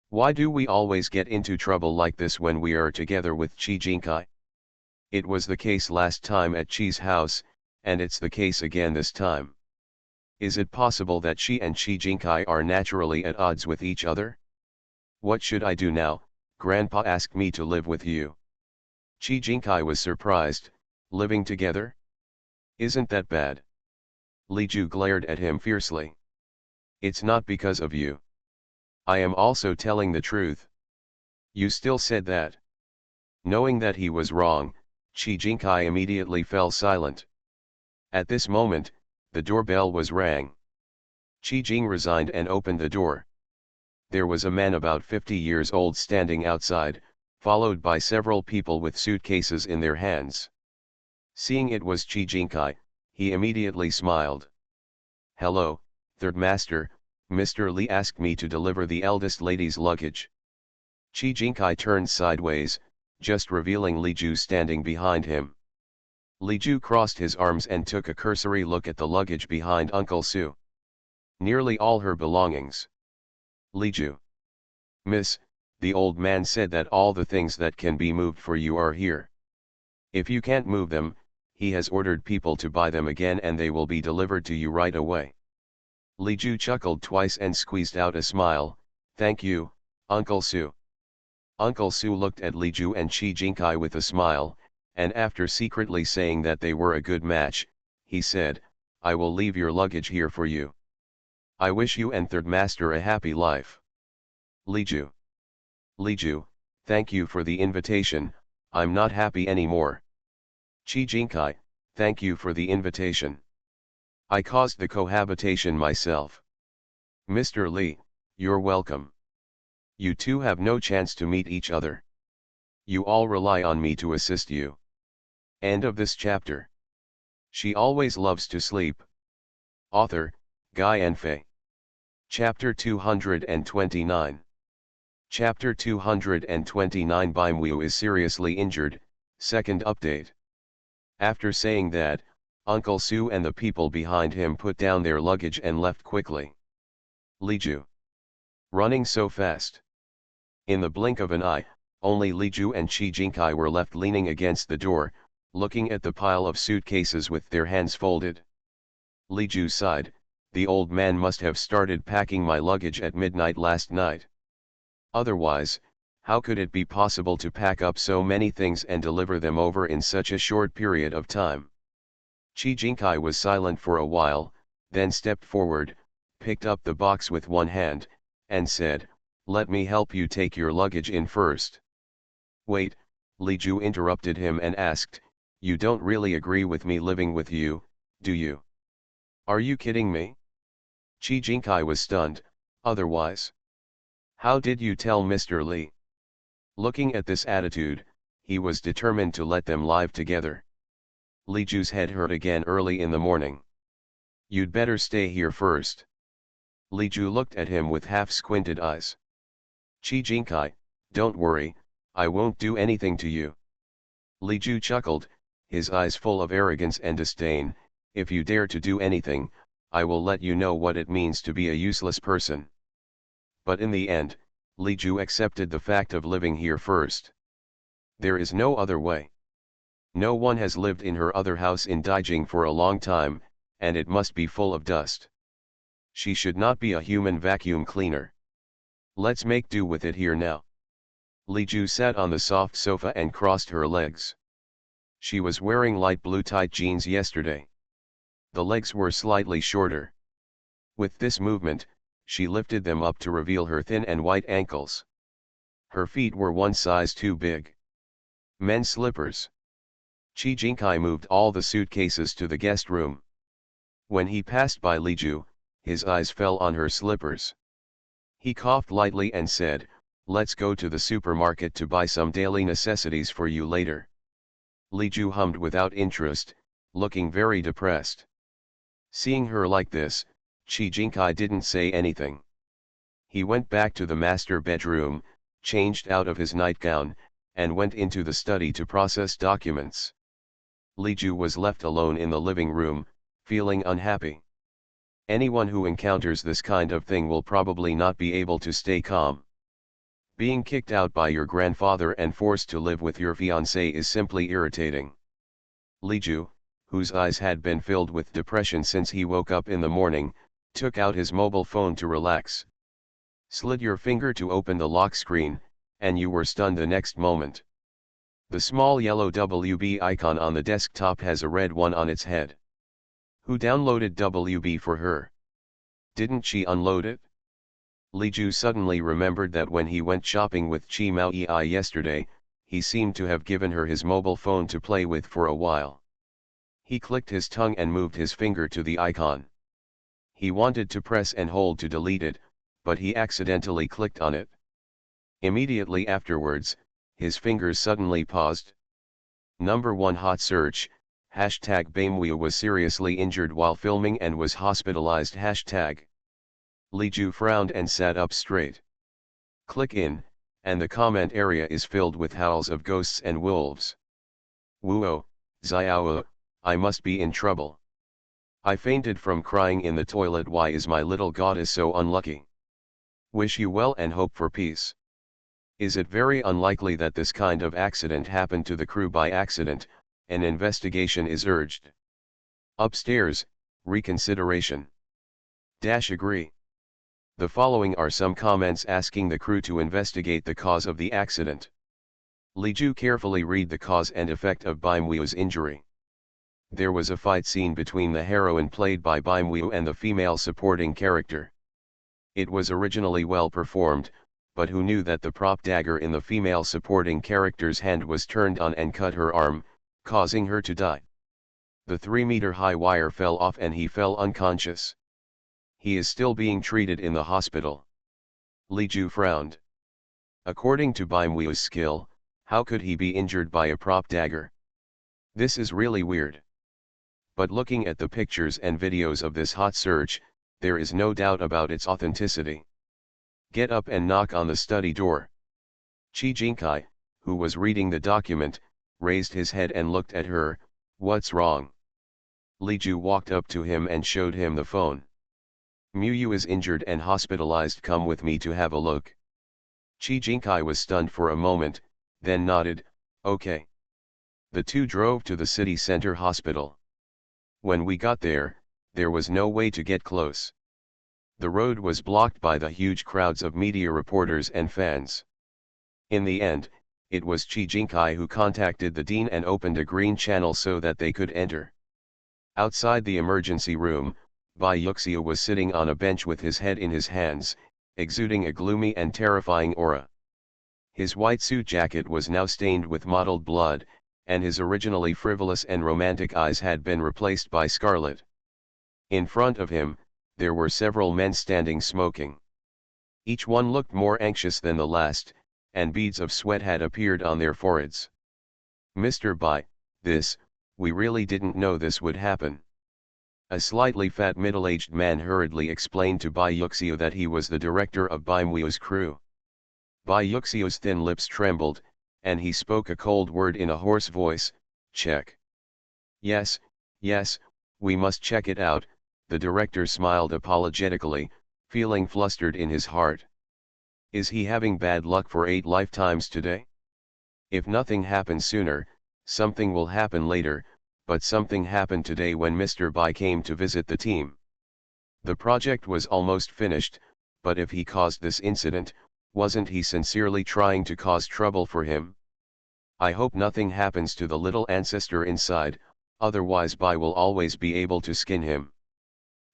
S1: Why do we always get into trouble like this when we are together with Chi Jinkai? It was the case last time at Chi's house, and it's the case again this time. Is it possible that she and Chi Jinkai are naturally at odds with each other? What should I do now? Grandpa asked me to live with you. Chi Jinkai was surprised. Living together? Isn't that bad? Li Ju glared at him fiercely. It's not because of you. I am also telling the truth. You still said that. Knowing that he was wrong, Chi Jinkai immediately fell silent. At this moment, the doorbell was rang. Chi Jing resigned and opened the door. There was a man about 50 years old standing outside, followed by several people with suitcases in their hands. Seeing it was Chi Jinkai, he immediately smiled. Hello, third master, Mr. Li asked me to deliver the eldest lady's luggage. Chi Jinkai turned sideways, just revealing Li Ju standing behind him. Li Ju crossed his arms and took a cursory look at the luggage behind Uncle Su. Nearly all her belongings. Li Ju. Miss, the old man said that all the things that can be moved for you are here. If you can't move them, he has ordered people to buy them again and they will be delivered to you right away. Li Ju chuckled twice and squeezed out a smile. Thank you, Uncle Su. Uncle Su looked at Li Ju and Chi Jinkai with a smile, and after secretly saying that they were a good match, he said, I will leave your luggage here for you. I wish you and third master a happy life. Li Ju. Li Ju, thank you for the invitation, I'm not happy anymore. Chi Jinkai, thank you for the invitation. I caused the cohabitation myself. Mr. Li, you're welcome. You two have no chance to meet each other. You all rely on me to assist you. End of this chapter. She always loves to sleep. Author, Guy Enfe. Chapter 229. Chapter 229. Bimwu is seriously injured, second update. After saying that, Uncle Su and the people behind him put down their luggage and left quickly. Li Ju. Running so fast. In the blink of an eye, only Li Ju and Chi Jinkai were left leaning against the door, looking at the pile of suitcases with their hands folded. Li Ju sighed, the old man must have started packing my luggage at midnight last night. Otherwise, how could it be possible to pack up so many things and deliver them over in such a short period of time? Chi Jinkai was silent for a while, then stepped forward, picked up the box with one hand, and said, let me help you take your luggage in first. Wait, Li Ju interrupted him and asked, you don't really agree with me living with you, do you? Are you kidding me? Chi Jinkai was stunned, otherwise. How did you tell Mr. Li? Looking at this attitude, he was determined to let them live together. Li Ju's head hurt again early in the morning. You'd better stay here first. Li Ju looked at him with half-squinted eyes. Chi Jinkai, don't worry, I won't do anything to you. Li Ju chuckled, his eyes full of arrogance and disdain, if you dare to do anything, I will let you know what it means to be a useless person. But in the end, Li Ju accepted the fact of living here first. There is no other way. No one has lived in her other house in Daijing for a long time, and it must be full of dust. She should not be a human vacuum cleaner. Let's make do with it here now. Li Ju sat on the soft sofa and crossed her legs. She was wearing light blue tight jeans yesterday. The legs were slightly shorter. With this movement, she lifted them up to reveal her thin and white ankles. Her feet were one size too big. Men's slippers. Chi Jinkai moved all the suitcases to the guest room. When he passed by Li Ju, his eyes fell on her slippers. He coughed lightly and said, let's go to the supermarket to buy some daily necessities for you later. Li Ju hummed without interest, looking very depressed. Seeing her like this, Chi Jinkai didn't say anything. He went back to the master bedroom, changed out of his nightgown, and went into the study to process documents. Li Ju was left alone in the living room, feeling unhappy. Anyone who encounters this kind of thing will probably not be able to stay calm. Being kicked out by your grandfather and forced to live with your fiancé is simply irritating. Li Ju, whose eyes had been filled with depression since he woke up in the morning, took out his mobile phone to relax. Slid your finger to open the lock screen, and you were stunned the next moment. The small yellow WB icon on the desktop has a red one on its head. Who downloaded WB for her? Didn't she unload it? Li Ju suddenly remembered that when he went shopping with Chi Mao Yi yesterday, he seemed to have given her his mobile phone to play with for a while. He clicked his tongue and moved his finger to the icon. He wanted to press and hold to delete it, but he accidentally clicked on it. Immediately afterwards, his fingers suddenly paused. Number 1 hot search, hashtag Baimweo was seriously injured while filming and was hospitalized hashtag. Li Ju frowned and sat up straight. Click in, and the comment area is filled with howls of ghosts and wolves. Wuo, Xiao, I must be in trouble. I fainted from crying in the toilet. Why is my little goddess so unlucky? Wish you well and hope for peace. Is it very unlikely that this kind of accident happened to the crew by accident? An investigation is urged. Upstairs, reconsideration. Agree. The following are some comments asking the crew to investigate the cause of the accident. Li Ju carefully read the cause and effect of Baimweo's injury. There was a fight scene between the heroine played by Baimweo and the female supporting character. It was originally well performed, but who knew that the prop dagger in the female supporting character's hand was turned on and cut her arm, causing her to die. The 3-meter-high wire fell off and he fell unconscious. He is still being treated in the hospital. Li Ju frowned. According to Baimweo's skill, how could he be injured by a prop dagger? This is really weird. But looking at the pictures and videos of this hot search, there is no doubt about its authenticity. Get up and knock on the study door. Chi Jinkai, who was reading the document, raised his head and looked at her. What's wrong? Li Ju walked up to him and showed him the phone. Miyu is injured and hospitalized. Come with me to have a look. Chi Jinkai was stunned for a moment, then nodded, okay. The two drove to the city center hospital. When we got there, there was no way to get close. The road was blocked by the huge crowds of media reporters and fans. In the end, it was Chi Jinkai who contacted the dean and opened a green channel so that they could enter. Outside the emergency room, Bai Yuxia was sitting on a bench with his head in his hands, exuding a gloomy and terrifying aura. His white suit jacket was now stained with mottled blood, and his originally frivolous and romantic eyes had been replaced by scarlet. In front of him, there were several men standing smoking. Each one looked more anxious than the last, and beads of sweat had appeared on their foreheads. Mr. Bai, we really didn't know this would happen. A slightly fat middle-aged man hurriedly explained to Bai Yuxia that he was the director of Baimweo's crew. Bai Yuxia's thin lips trembled, and he spoke a cold word in a hoarse voice, check. Yes, we must check it out, the director smiled apologetically, feeling flustered in his heart. Is he having bad luck for 8 lifetimes today? If nothing happens sooner, something will happen later, but something happened today when Mr. Bai came to visit the team. The project was almost finished, but if he caused this incident, wasn't he sincerely trying to cause trouble for him? I hope nothing happens to the little ancestor inside, otherwise Bai will always be able to skin him.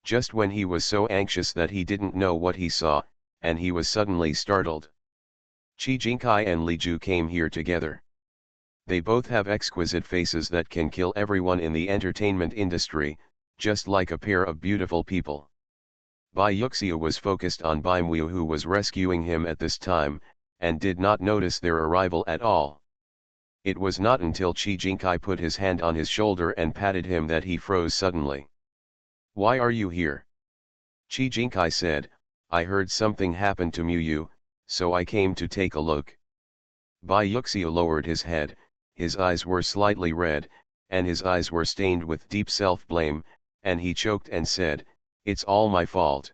S1: Just when he was so anxious that he didn't know what he saw, and he was suddenly startled. Chi Jinkai and Li Ju came here together. They both have exquisite faces that can kill everyone in the entertainment industry, just like a pair of beautiful people. Bai Yuxia was focused on Baimweo, who was rescuing him at this time, and did not notice their arrival at all. It was not until Chi Jinkai put his hand on his shoulder and patted him that he froze suddenly. Why are you here? Chi Jinkai said, I heard something happened to Miyu, so I came to take a look. Bai Yuxiu lowered his head, his eyes were slightly red, and his eyes were stained with deep self-blame, and he choked and said, "It's all my fault."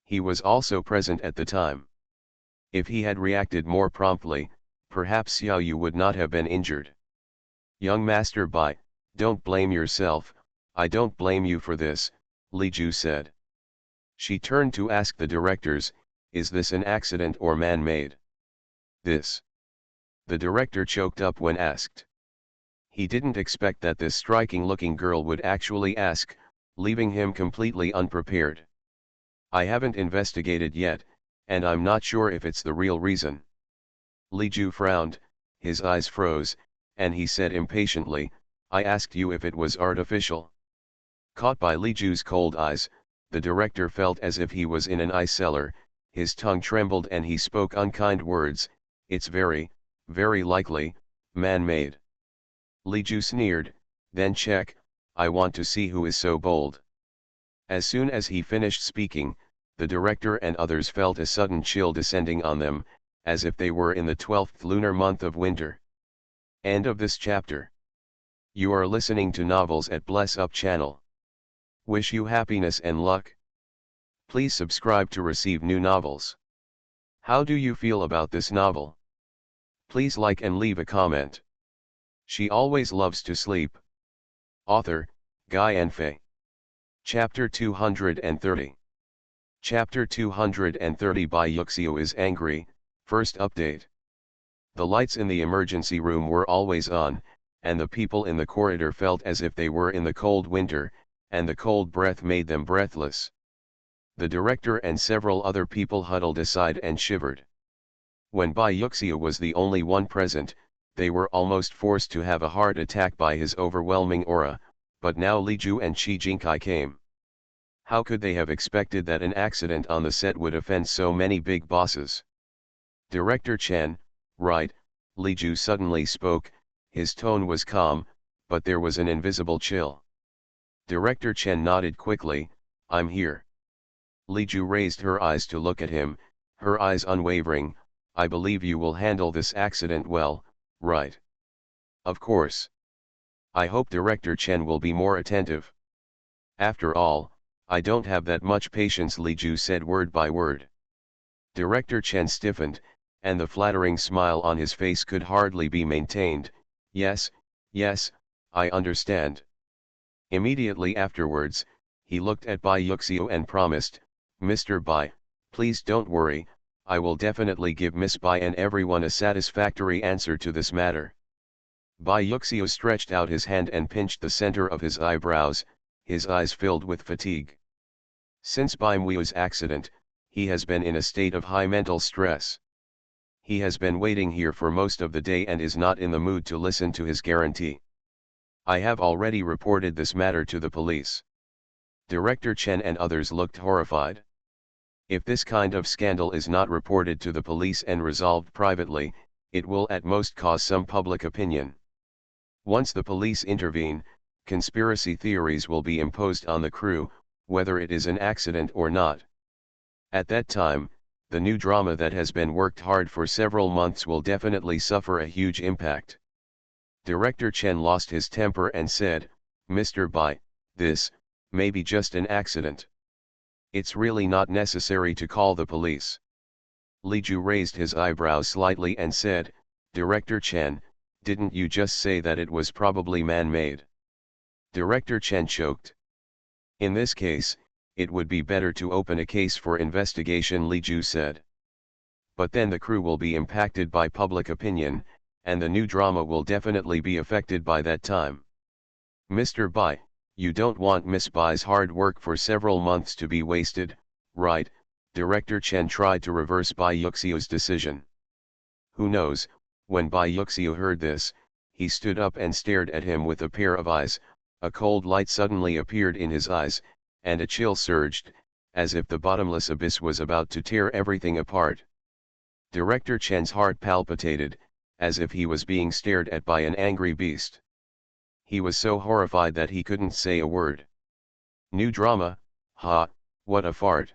S1: He was also present at the time. If he had reacted more promptly, perhaps Xiao Yu would not have been injured. "Young Master Bai, don't blame yourself, I don't blame you for this," Li Ju said. She turned to ask the directors, "Is this an accident or man-made?" "This." The director choked up when asked. He didn't expect that this striking-looking girl would actually ask, leaving him completely unprepared. "I haven't investigated yet, and I'm not sure if it's the real reason." Li Ju frowned, his eyes froze, and he said impatiently, "I asked you if it was artificial." Caught by Li Ju's cold eyes, the director felt as if he was in an ice cellar, his tongue trembled and he spoke unkind words, "It's very, very likely, man-made." Li Ju sneered, "Then check, I want to see who is so bold." As soon as he finished speaking, the director and others felt a sudden chill descending on them, as if they were in the 12th lunar month of winter. End of this chapter. You are listening to Novels at Bless Up channel. Wish you happiness and luck. Please subscribe to receive new novels. How do you feel about this novel? Please like and leave a comment. She always loves to sleep. Author, Guy and Fei. Chapter 230. Chapter 230 Bai Yuxiu is angry, first update. The lights in the emergency room were always on, and the people in the corridor felt as if they were in the cold winter, and the cold breath made them breathless. The director and several other people huddled aside and shivered. When Bai Yuxiu was the only one present, they were almost forced to have a heart attack by his overwhelming aura, but now Li Ju and Qi Jinkai came. How could they have expected that an accident on the set would offend so many big bosses? "Director Chen, right," Li Ju suddenly spoke, his tone was calm, but there was an invisible chill. Director Chen nodded quickly, "I'm here." Li Ju raised her eyes to look at him, her eyes unwavering, "I believe you will handle this accident well, right?" "Of course. I hope Director Chen will be more attentive." "After all, I don't have that much patience," Li Ju said word by word. Director Chen stiffened, and the flattering smile on his face could hardly be maintained. Yes, I understand." Immediately afterwards, he looked at Bai Yuxiu and promised, "Mr. Bai, please don't worry, I will definitely give Miss Bai and everyone a satisfactory answer to this matter." Bai Yuxiu stretched out his hand and pinched the center of his eyebrows, his eyes filled with fatigue. Since Bai Mui's accident, he has been in a state of high mental stress. He has been waiting here for most of the day and is not in the mood to listen to his guarantee. "I have already reported this matter to the police." Director Chen and others looked horrified. If this kind of scandal is not reported to the police and resolved privately, it will at most cause some public opinion. Once the police intervene, conspiracy theories will be imposed on the crew, whether it is an accident or not. At that time, the new drama that has been worked hard for several months will definitely suffer a huge impact. Director Chen lost his temper and said, "Mr. Bai, this may be just an accident. It's really not necessary to call the police." Li Ju raised his eyebrows slightly and said, "Director Chen, didn't you just say that it was probably man-made?" Director Chen choked. "In this case, it would be better to open a case for investigation," Li Ju said. "But then the crew will be impacted by public opinion, and the new drama will definitely be affected by that time. Mr. Bai, you don't want Miss Bai's hard work for several months to be wasted, right?" Director Chen tried to reverse Bai Yuxiu's decision. Who knows, when Bai Yuxiu heard this, he stood up and stared at him with a pair of eyes, a cold light suddenly appeared in his eyes, and a chill surged, as if the bottomless abyss was about to tear everything apart. Director Chen's heart palpitated, as if he was being stared at by an angry beast. He was so horrified that he couldn't say a word. "New drama, ha, what a fart.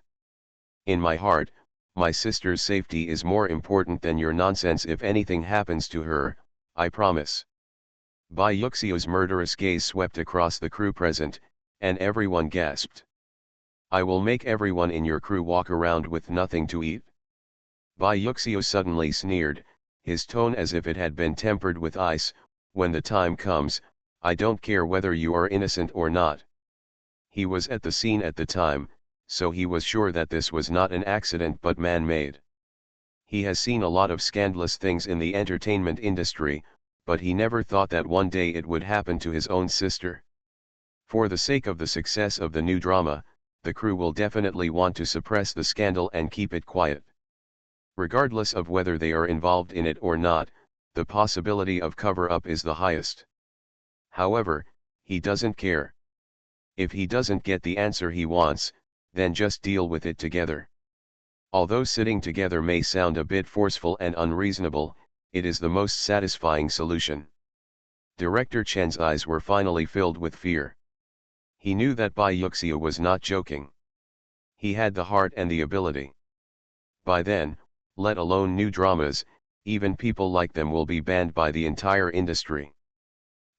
S1: In my heart, My sister's safety is more important than your nonsense. If anything happens to her, I promise. Bai Yuxiu's murderous gaze swept across the crew present, and everyone gasped. I will make everyone in your crew walk around with nothing to eat. Bai Yuxiu suddenly sneered, his tone as if it had been tempered with ice. When the time comes, I don't care whether you are innocent or not. He was at the scene at the time, so he was sure that this was not an accident but man-made. He has seen a lot of scandalous things in the entertainment industry, but he never thought that one day it would happen to his own sister. For the sake of the success of the new drama, the crew will definitely want to suppress the scandal and keep it quiet. Regardless of whether they are involved in it or not, the possibility of cover-up is the highest. However, he doesn't care. If he doesn't get the answer he wants, then just deal with it together. Although sitting together may sound a bit forceful and unreasonable, it is the most satisfying solution. Director Chen's eyes were finally filled with fear. He knew that Bai Yuxiu was not joking. He had the heart and the ability. By then, let alone new dramas, even people like them will be banned by the entire industry.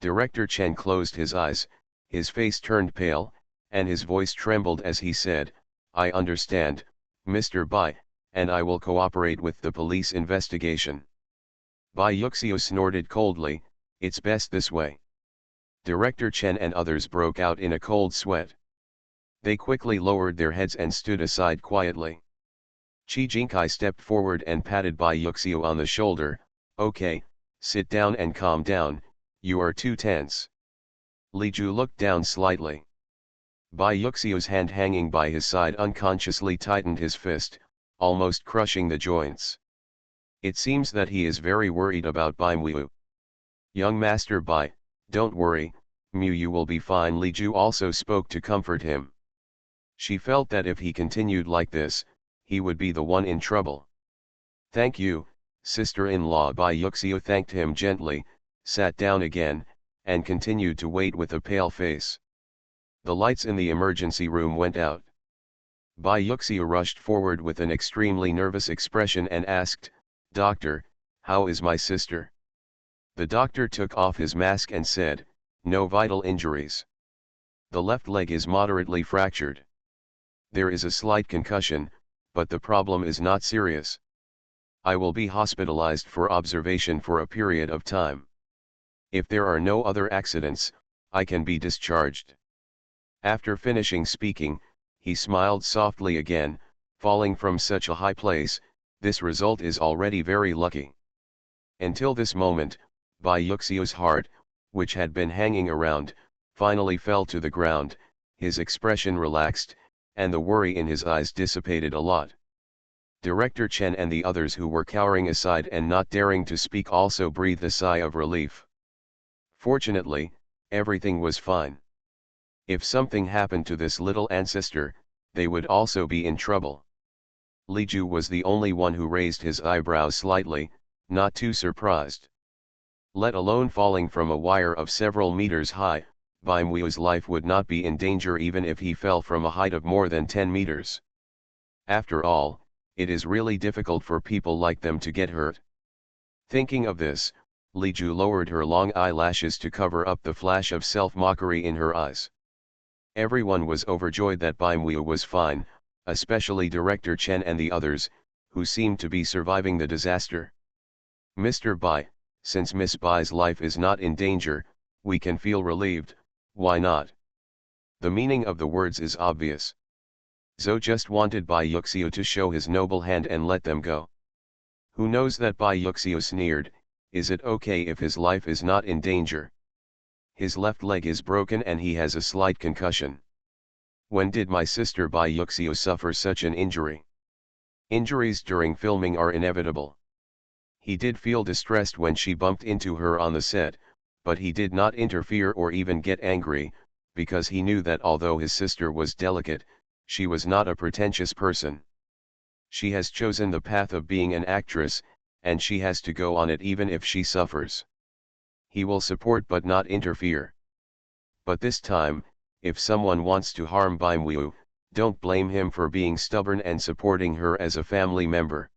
S1: Director Chen closed his eyes, his face turned pale, and his voice trembled as he said, I understand, Mr. Bai, and I will cooperate with the police investigation. Bai Yuxiu snorted coldly, it's best this way. Director Chen and others broke out in a cold sweat. They quickly lowered their heads and stood aside quietly. Qi Jinkai stepped forward and patted Bai Yuxiu on the shoulder, okay, sit down and calm down, you are too tense. Li Ju looked down slightly. Bai Yuxiu's hand hanging by his side unconsciously tightened his fist, almost crushing the joints. It seems that he is very worried about Bai Mu. Young Master Bai, don't worry, Mu will be fine. Li Ju also spoke to comfort him. She felt that if he continued like this, he would be the one in trouble. Thank you, sister-in-law. Bai Yuxiu thanked him gently, sat down again, and continued to wait with a pale face. The lights in the emergency room went out. Bai Yuxiu rushed forward with an extremely nervous expression and asked, Doctor, how is my sister? The doctor took off his mask and said, no vital injuries. The left leg is moderately fractured. There is a slight concussion, but the problem is not serious. I will be hospitalized for observation for a period of time. If there are no other accidents, I can be discharged. After finishing speaking, he smiled softly again, falling from such a high place, this result is already very lucky. Until this moment, Bai Yuxiu's heart, which had been hanging around, finally fell to the ground, his expression relaxed, and the worry in his eyes dissipated a lot. Director Chen and the others who were cowering aside and not daring to speak also breathed a sigh of relief. Fortunately, everything was fine. If something happened to this little ancestor, they would also be in trouble. Li Ju was the only one who raised his eyebrows slightly, not too surprised. Let alone falling from a wire of several meters high, Bai Mu's life would not be in danger even if he fell from a height of more than 10 meters. After all, it is really difficult for people like them to get hurt. Thinking of this, Li Ju lowered her long eyelashes to cover up the flash of self-mockery in her eyes. Everyone was overjoyed that Bai Mu was fine, especially Director Chen and the others, who seemed to be surviving the disaster. Mr. Bai, since Miss Bai's life is not in danger, we can feel relieved, why not? The meaning of the words is obvious. Zhou just wanted Bai Yuxiu to show his noble hand and let them go. Who knows that Bai Yuxiu sneered, is it okay if his life is not in danger? His left leg is broken and he has a slight concussion. When did my sister Bai Yuxiu suffer such an injury? Injuries during filming are inevitable. He did feel distressed when she bumped into her on the set, but he did not interfere or even get angry, because he knew that although his sister was delicate, she was not a pretentious person. She has chosen the path of being an actress, and she has to go on it even if she suffers. He will support but not interfere. But this time, if someone wants to harm Bai Mu, Don't blame him for being stubborn and supporting her as a family member.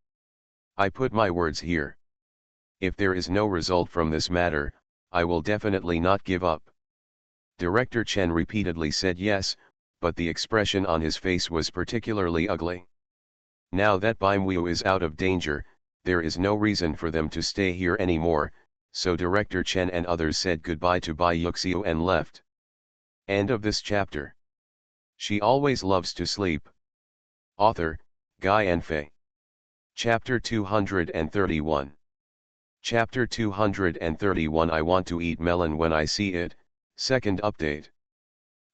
S1: I put my words here. If there is no result from this matter, I will definitely not give up. Director Chen repeatedly said yes, but the expression on his face was particularly ugly. Now that Bimweo is out of danger, there is no reason for them to stay here anymore, so Director Chen and others said goodbye to Bai Yuxiu and left. End of this chapter. She always loves to sleep. Author, Guy Enfei. Chapter 231. Chapter 231 I want to eat melon when I see it. Second update.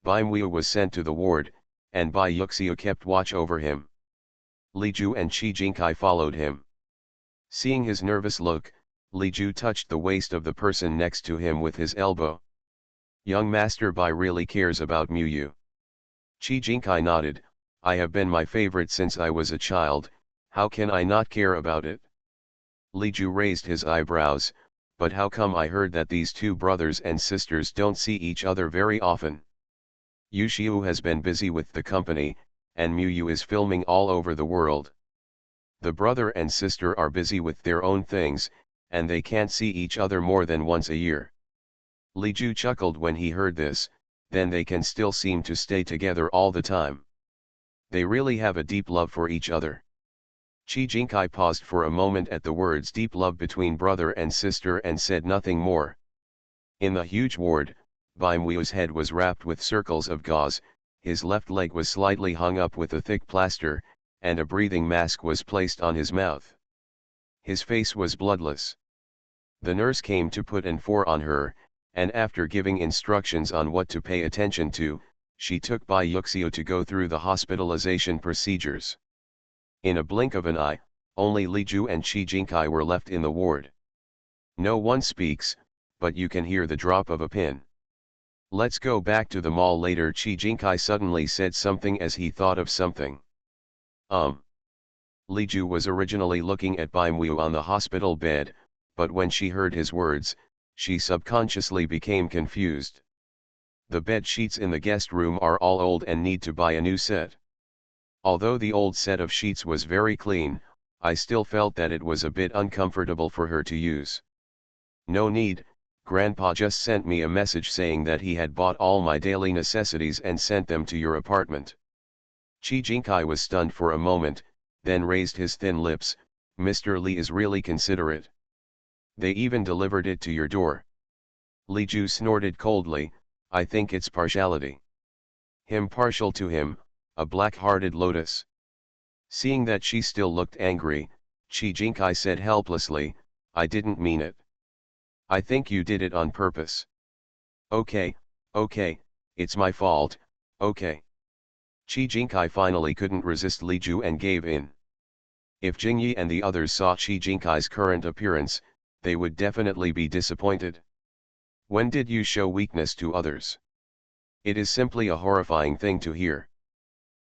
S1: Bimweo was sent to the ward, and Bai Yuxiu kept watch over him. Li Ju and Qi Jinkai followed him. Seeing his nervous look, Li Ju touched the waist of the person next to him with his elbow. Young Master Bai really cares about Muyu. Qi Jinkai nodded. I have been my favorite since I was a child, how can I not care about it? Li Ju raised his eyebrows, but how come I heard that these two brothers and sisters don't see each other very often? Yu Xiu has been busy with the company, and Muyu is filming all over the world. The brother and sister are busy with their own things, and they can't see each other more than once a year. Li Ju chuckled when he heard this, then they can still seem to stay together all the time. They really have a deep love for each other. Qi Jinkai paused for a moment at the words deep love between brother and sister and said nothing more. In the huge ward, Bimweo's head was wrapped with circles of gauze, his left leg was slightly hung up with a thick plaster, and a breathing mask was placed on his mouth. His face was bloodless. The nurse came to put an 4 on her, and after giving instructions on what to pay attention to, she took Bai Yuxiu to go through the hospitalization procedures. In a blink of an eye, only Li Ju and Qi Jinkai were left in the ward. No one speaks, but you can hear the drop of a pin. Let's go back to the mall later. Qi Jinkai suddenly said something as he thought of something. Li Ju was originally looking at Bimweo on the hospital bed, but when she heard his words, she subconsciously became confused. The bed sheets in the guest room are all old and need to buy a new set. Although the old set of sheets was very clean, I still felt that it was a bit uncomfortable for her to use. No need, Grandpa just sent me a message saying that he had bought all my daily necessities and sent them to your apartment. Qi Jinkai was stunned for a moment, then raised his thin lips. Mr. Li is really considerate. They even delivered it to your door. Li Ju snorted coldly. I think it's partiality. Him partial to him, a black-hearted lotus. Seeing that she still looked angry, Qi Jinkai said helplessly, I didn't mean it. I think you did it on purpose. Okay, it's my fault, okay. Qi Jinkai finally couldn't resist Li Ju and gave in. If Jingyi and the others saw Qi Jinkai's current appearance, they would definitely be disappointed. When did you show weakness to others? It is simply a horrifying thing to hear.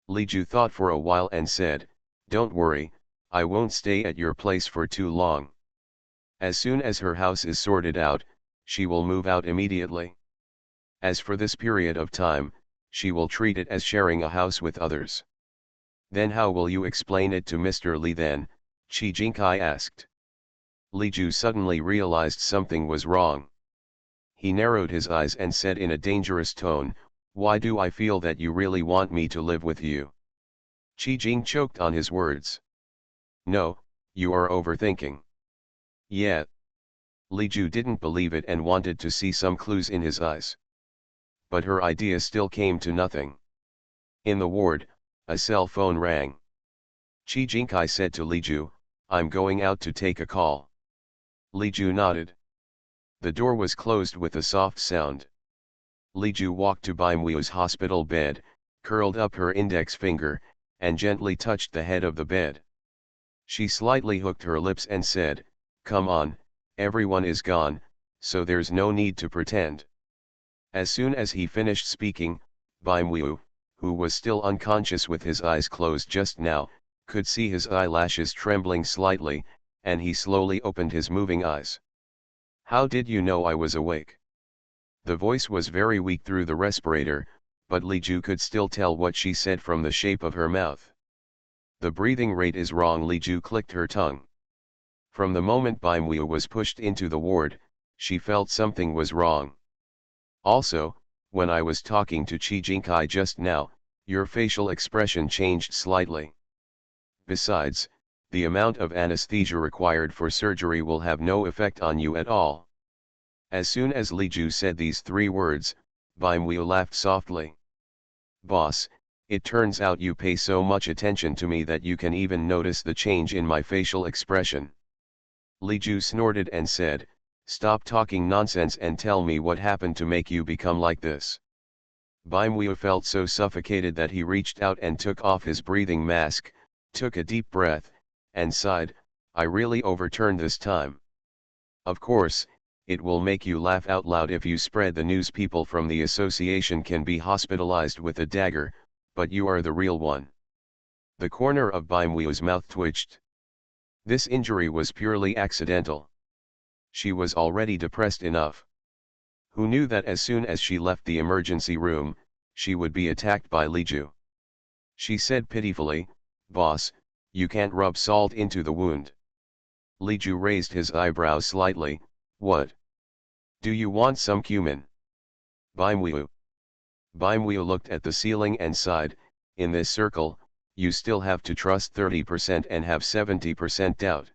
S1: Li Ju thought for a while and said, don't worry, I won't stay at your place for too long. As soon as her house is sorted out, she will move out immediately. As for this period of time, she will treat it as sharing a house with others. Then how will you explain it to Mr. Li then? Qi Jinkai asked. Li Ju suddenly realized something was wrong. He narrowed his eyes and said in a dangerous tone, why do I feel that you really want me to live with you? Qi Jing choked on his words. No, you are overthinking. Yeah. Li Ju didn't believe it and wanted to see some clues in his eyes. But her idea still came to nothing. In the ward, a cell phone rang. Qi Jinkai said to Li Ju, I'm going out to take a call. Li Ju nodded. The door was closed with a soft sound. Li Ju walked to Bimweo's hospital bed, curled up her index finger, and gently touched the head of the bed. She slightly hooked her lips and said, come on, everyone is gone, so there's no need to pretend. As soon as he finished speaking, Bimweo, who was still unconscious with his eyes closed just now, could see his eyelashes trembling slightly, and he slowly opened his moving eyes. How did you know I was awake? The voice was very weak through the respirator, but Li Ju could still tell what she said from the shape of her mouth. The breathing rate is wrong. Li Ju clicked her tongue. From the moment Bimweo was pushed into the ward, she felt something was wrong. Also, when I was talking to Chi Jinkai just now, your facial expression changed slightly. Besides, the amount of anesthesia required for surgery will have no effect on you at all. As soon as Li Ju said these 3 words, Bimweo laughed softly. Boss, it turns out you pay so much attention to me that you can even notice the change in my facial expression. Li Ju snorted and said, stop talking nonsense and tell me what happened to make you become like this. Bimweo felt so suffocated that he reached out and took off his breathing mask, took a deep breath, and sighed, I really overturned this time. Of course, it will make you laugh out loud if you spread the news people from the association can be hospitalized with a dagger, but you are the real one. The corner of Bimweo's mouth twitched. This injury was purely accidental. She was already depressed enough. Who knew that as soon as she left the emergency room, she would be attacked by Li Ju? She said pitifully, Boss, you can't rub salt into the wound. Li Ju raised his eyebrows slightly, what? Do you want some cumin? Bimweo. Bimweo looked at the ceiling and sighed, in this circle, you still have to trust 30% and have 70% doubt.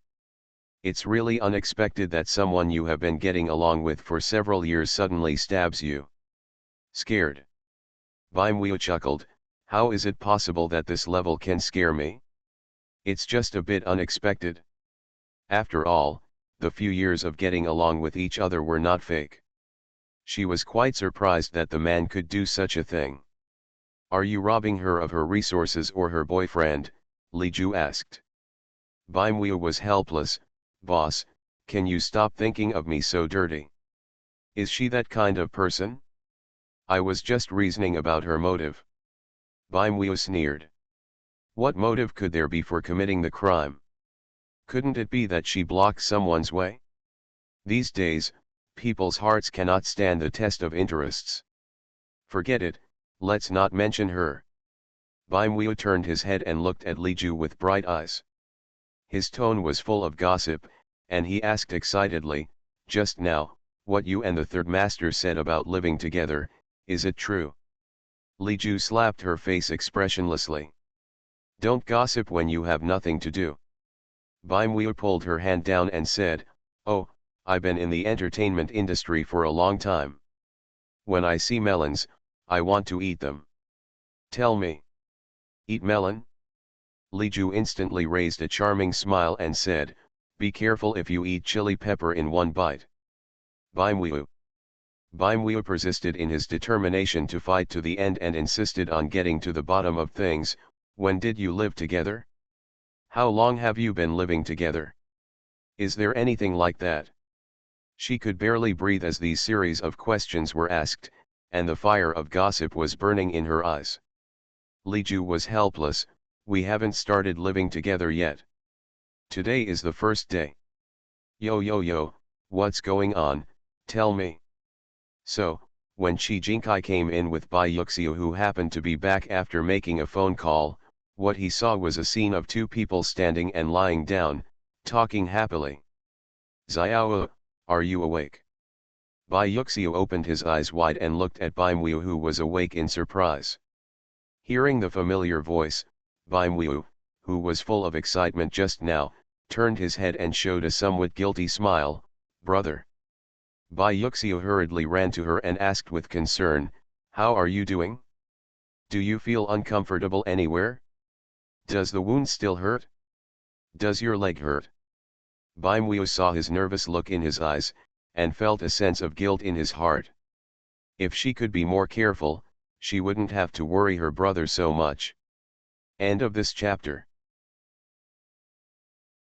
S1: It's really unexpected that someone you have been getting along with for several years suddenly stabs you. Scared. Bimweo chuckled, how is it possible that this level can scare me? It's just a bit unexpected. After all, the few years of getting along with each other were not fake. She was quite surprised that the man could do such a thing. Are you robbing her of her resources or her boyfriend? Li Ju asked. Bimweo was helpless, Boss, can you stop thinking of me so dirty? Is she that kind of person? I was just reasoning about her motive. Bimweo sneered. What motive could there be for committing the crime? Couldn't it be that she blocked someone's way? These days, people's hearts cannot stand the test of interests. Forget it, let's not mention her. Bimweo turned his head and looked at Li Ju with bright eyes. His tone was full of gossip, and he asked excitedly, just now, what you and the third master said about living together, is it true? Li Ju slapped her face expressionlessly. Don't gossip when you have nothing to do. Bimweo pulled her hand down and said, oh, I've been in the entertainment industry for a long time. When I see melons, I want to eat them. Tell me. Eat melon? Li Ju instantly raised a charming smile and said, be careful if you eat chili pepper in one bite. Bimweo. Bimweo persisted in his determination to fight to the end and insisted on getting to the bottom of things. When did you live together? How long have you been living together? Is there anything like that? She could barely breathe as these series of questions were asked, and the fire of gossip was burning in her eyes. Li Ju was helpless, we haven't started living together yet. Today is the first day. Yo, what's going on, tell me. So, when Chi Jinkai came in with Bai Yuxiu who happened to be back after making a phone call, what he saw was a scene of 2 people standing and lying down, talking happily. Xiao, are you awake? Bai Yuxiu opened his eyes wide and looked at Bimweo who was awake in surprise. Hearing the familiar voice, Bimweo, who was full of excitement just now, turned his head and showed a somewhat guilty smile, brother. Bai Yuxiu hurriedly ran to her and asked with concern, how are you doing? Do you feel uncomfortable anywhere? Does the wound still hurt? Does your leg hurt? Bimweo saw his nervous look in his eyes, and felt a sense of guilt in his heart. If she could be more careful, she wouldn't have to worry her brother so much. End of this chapter.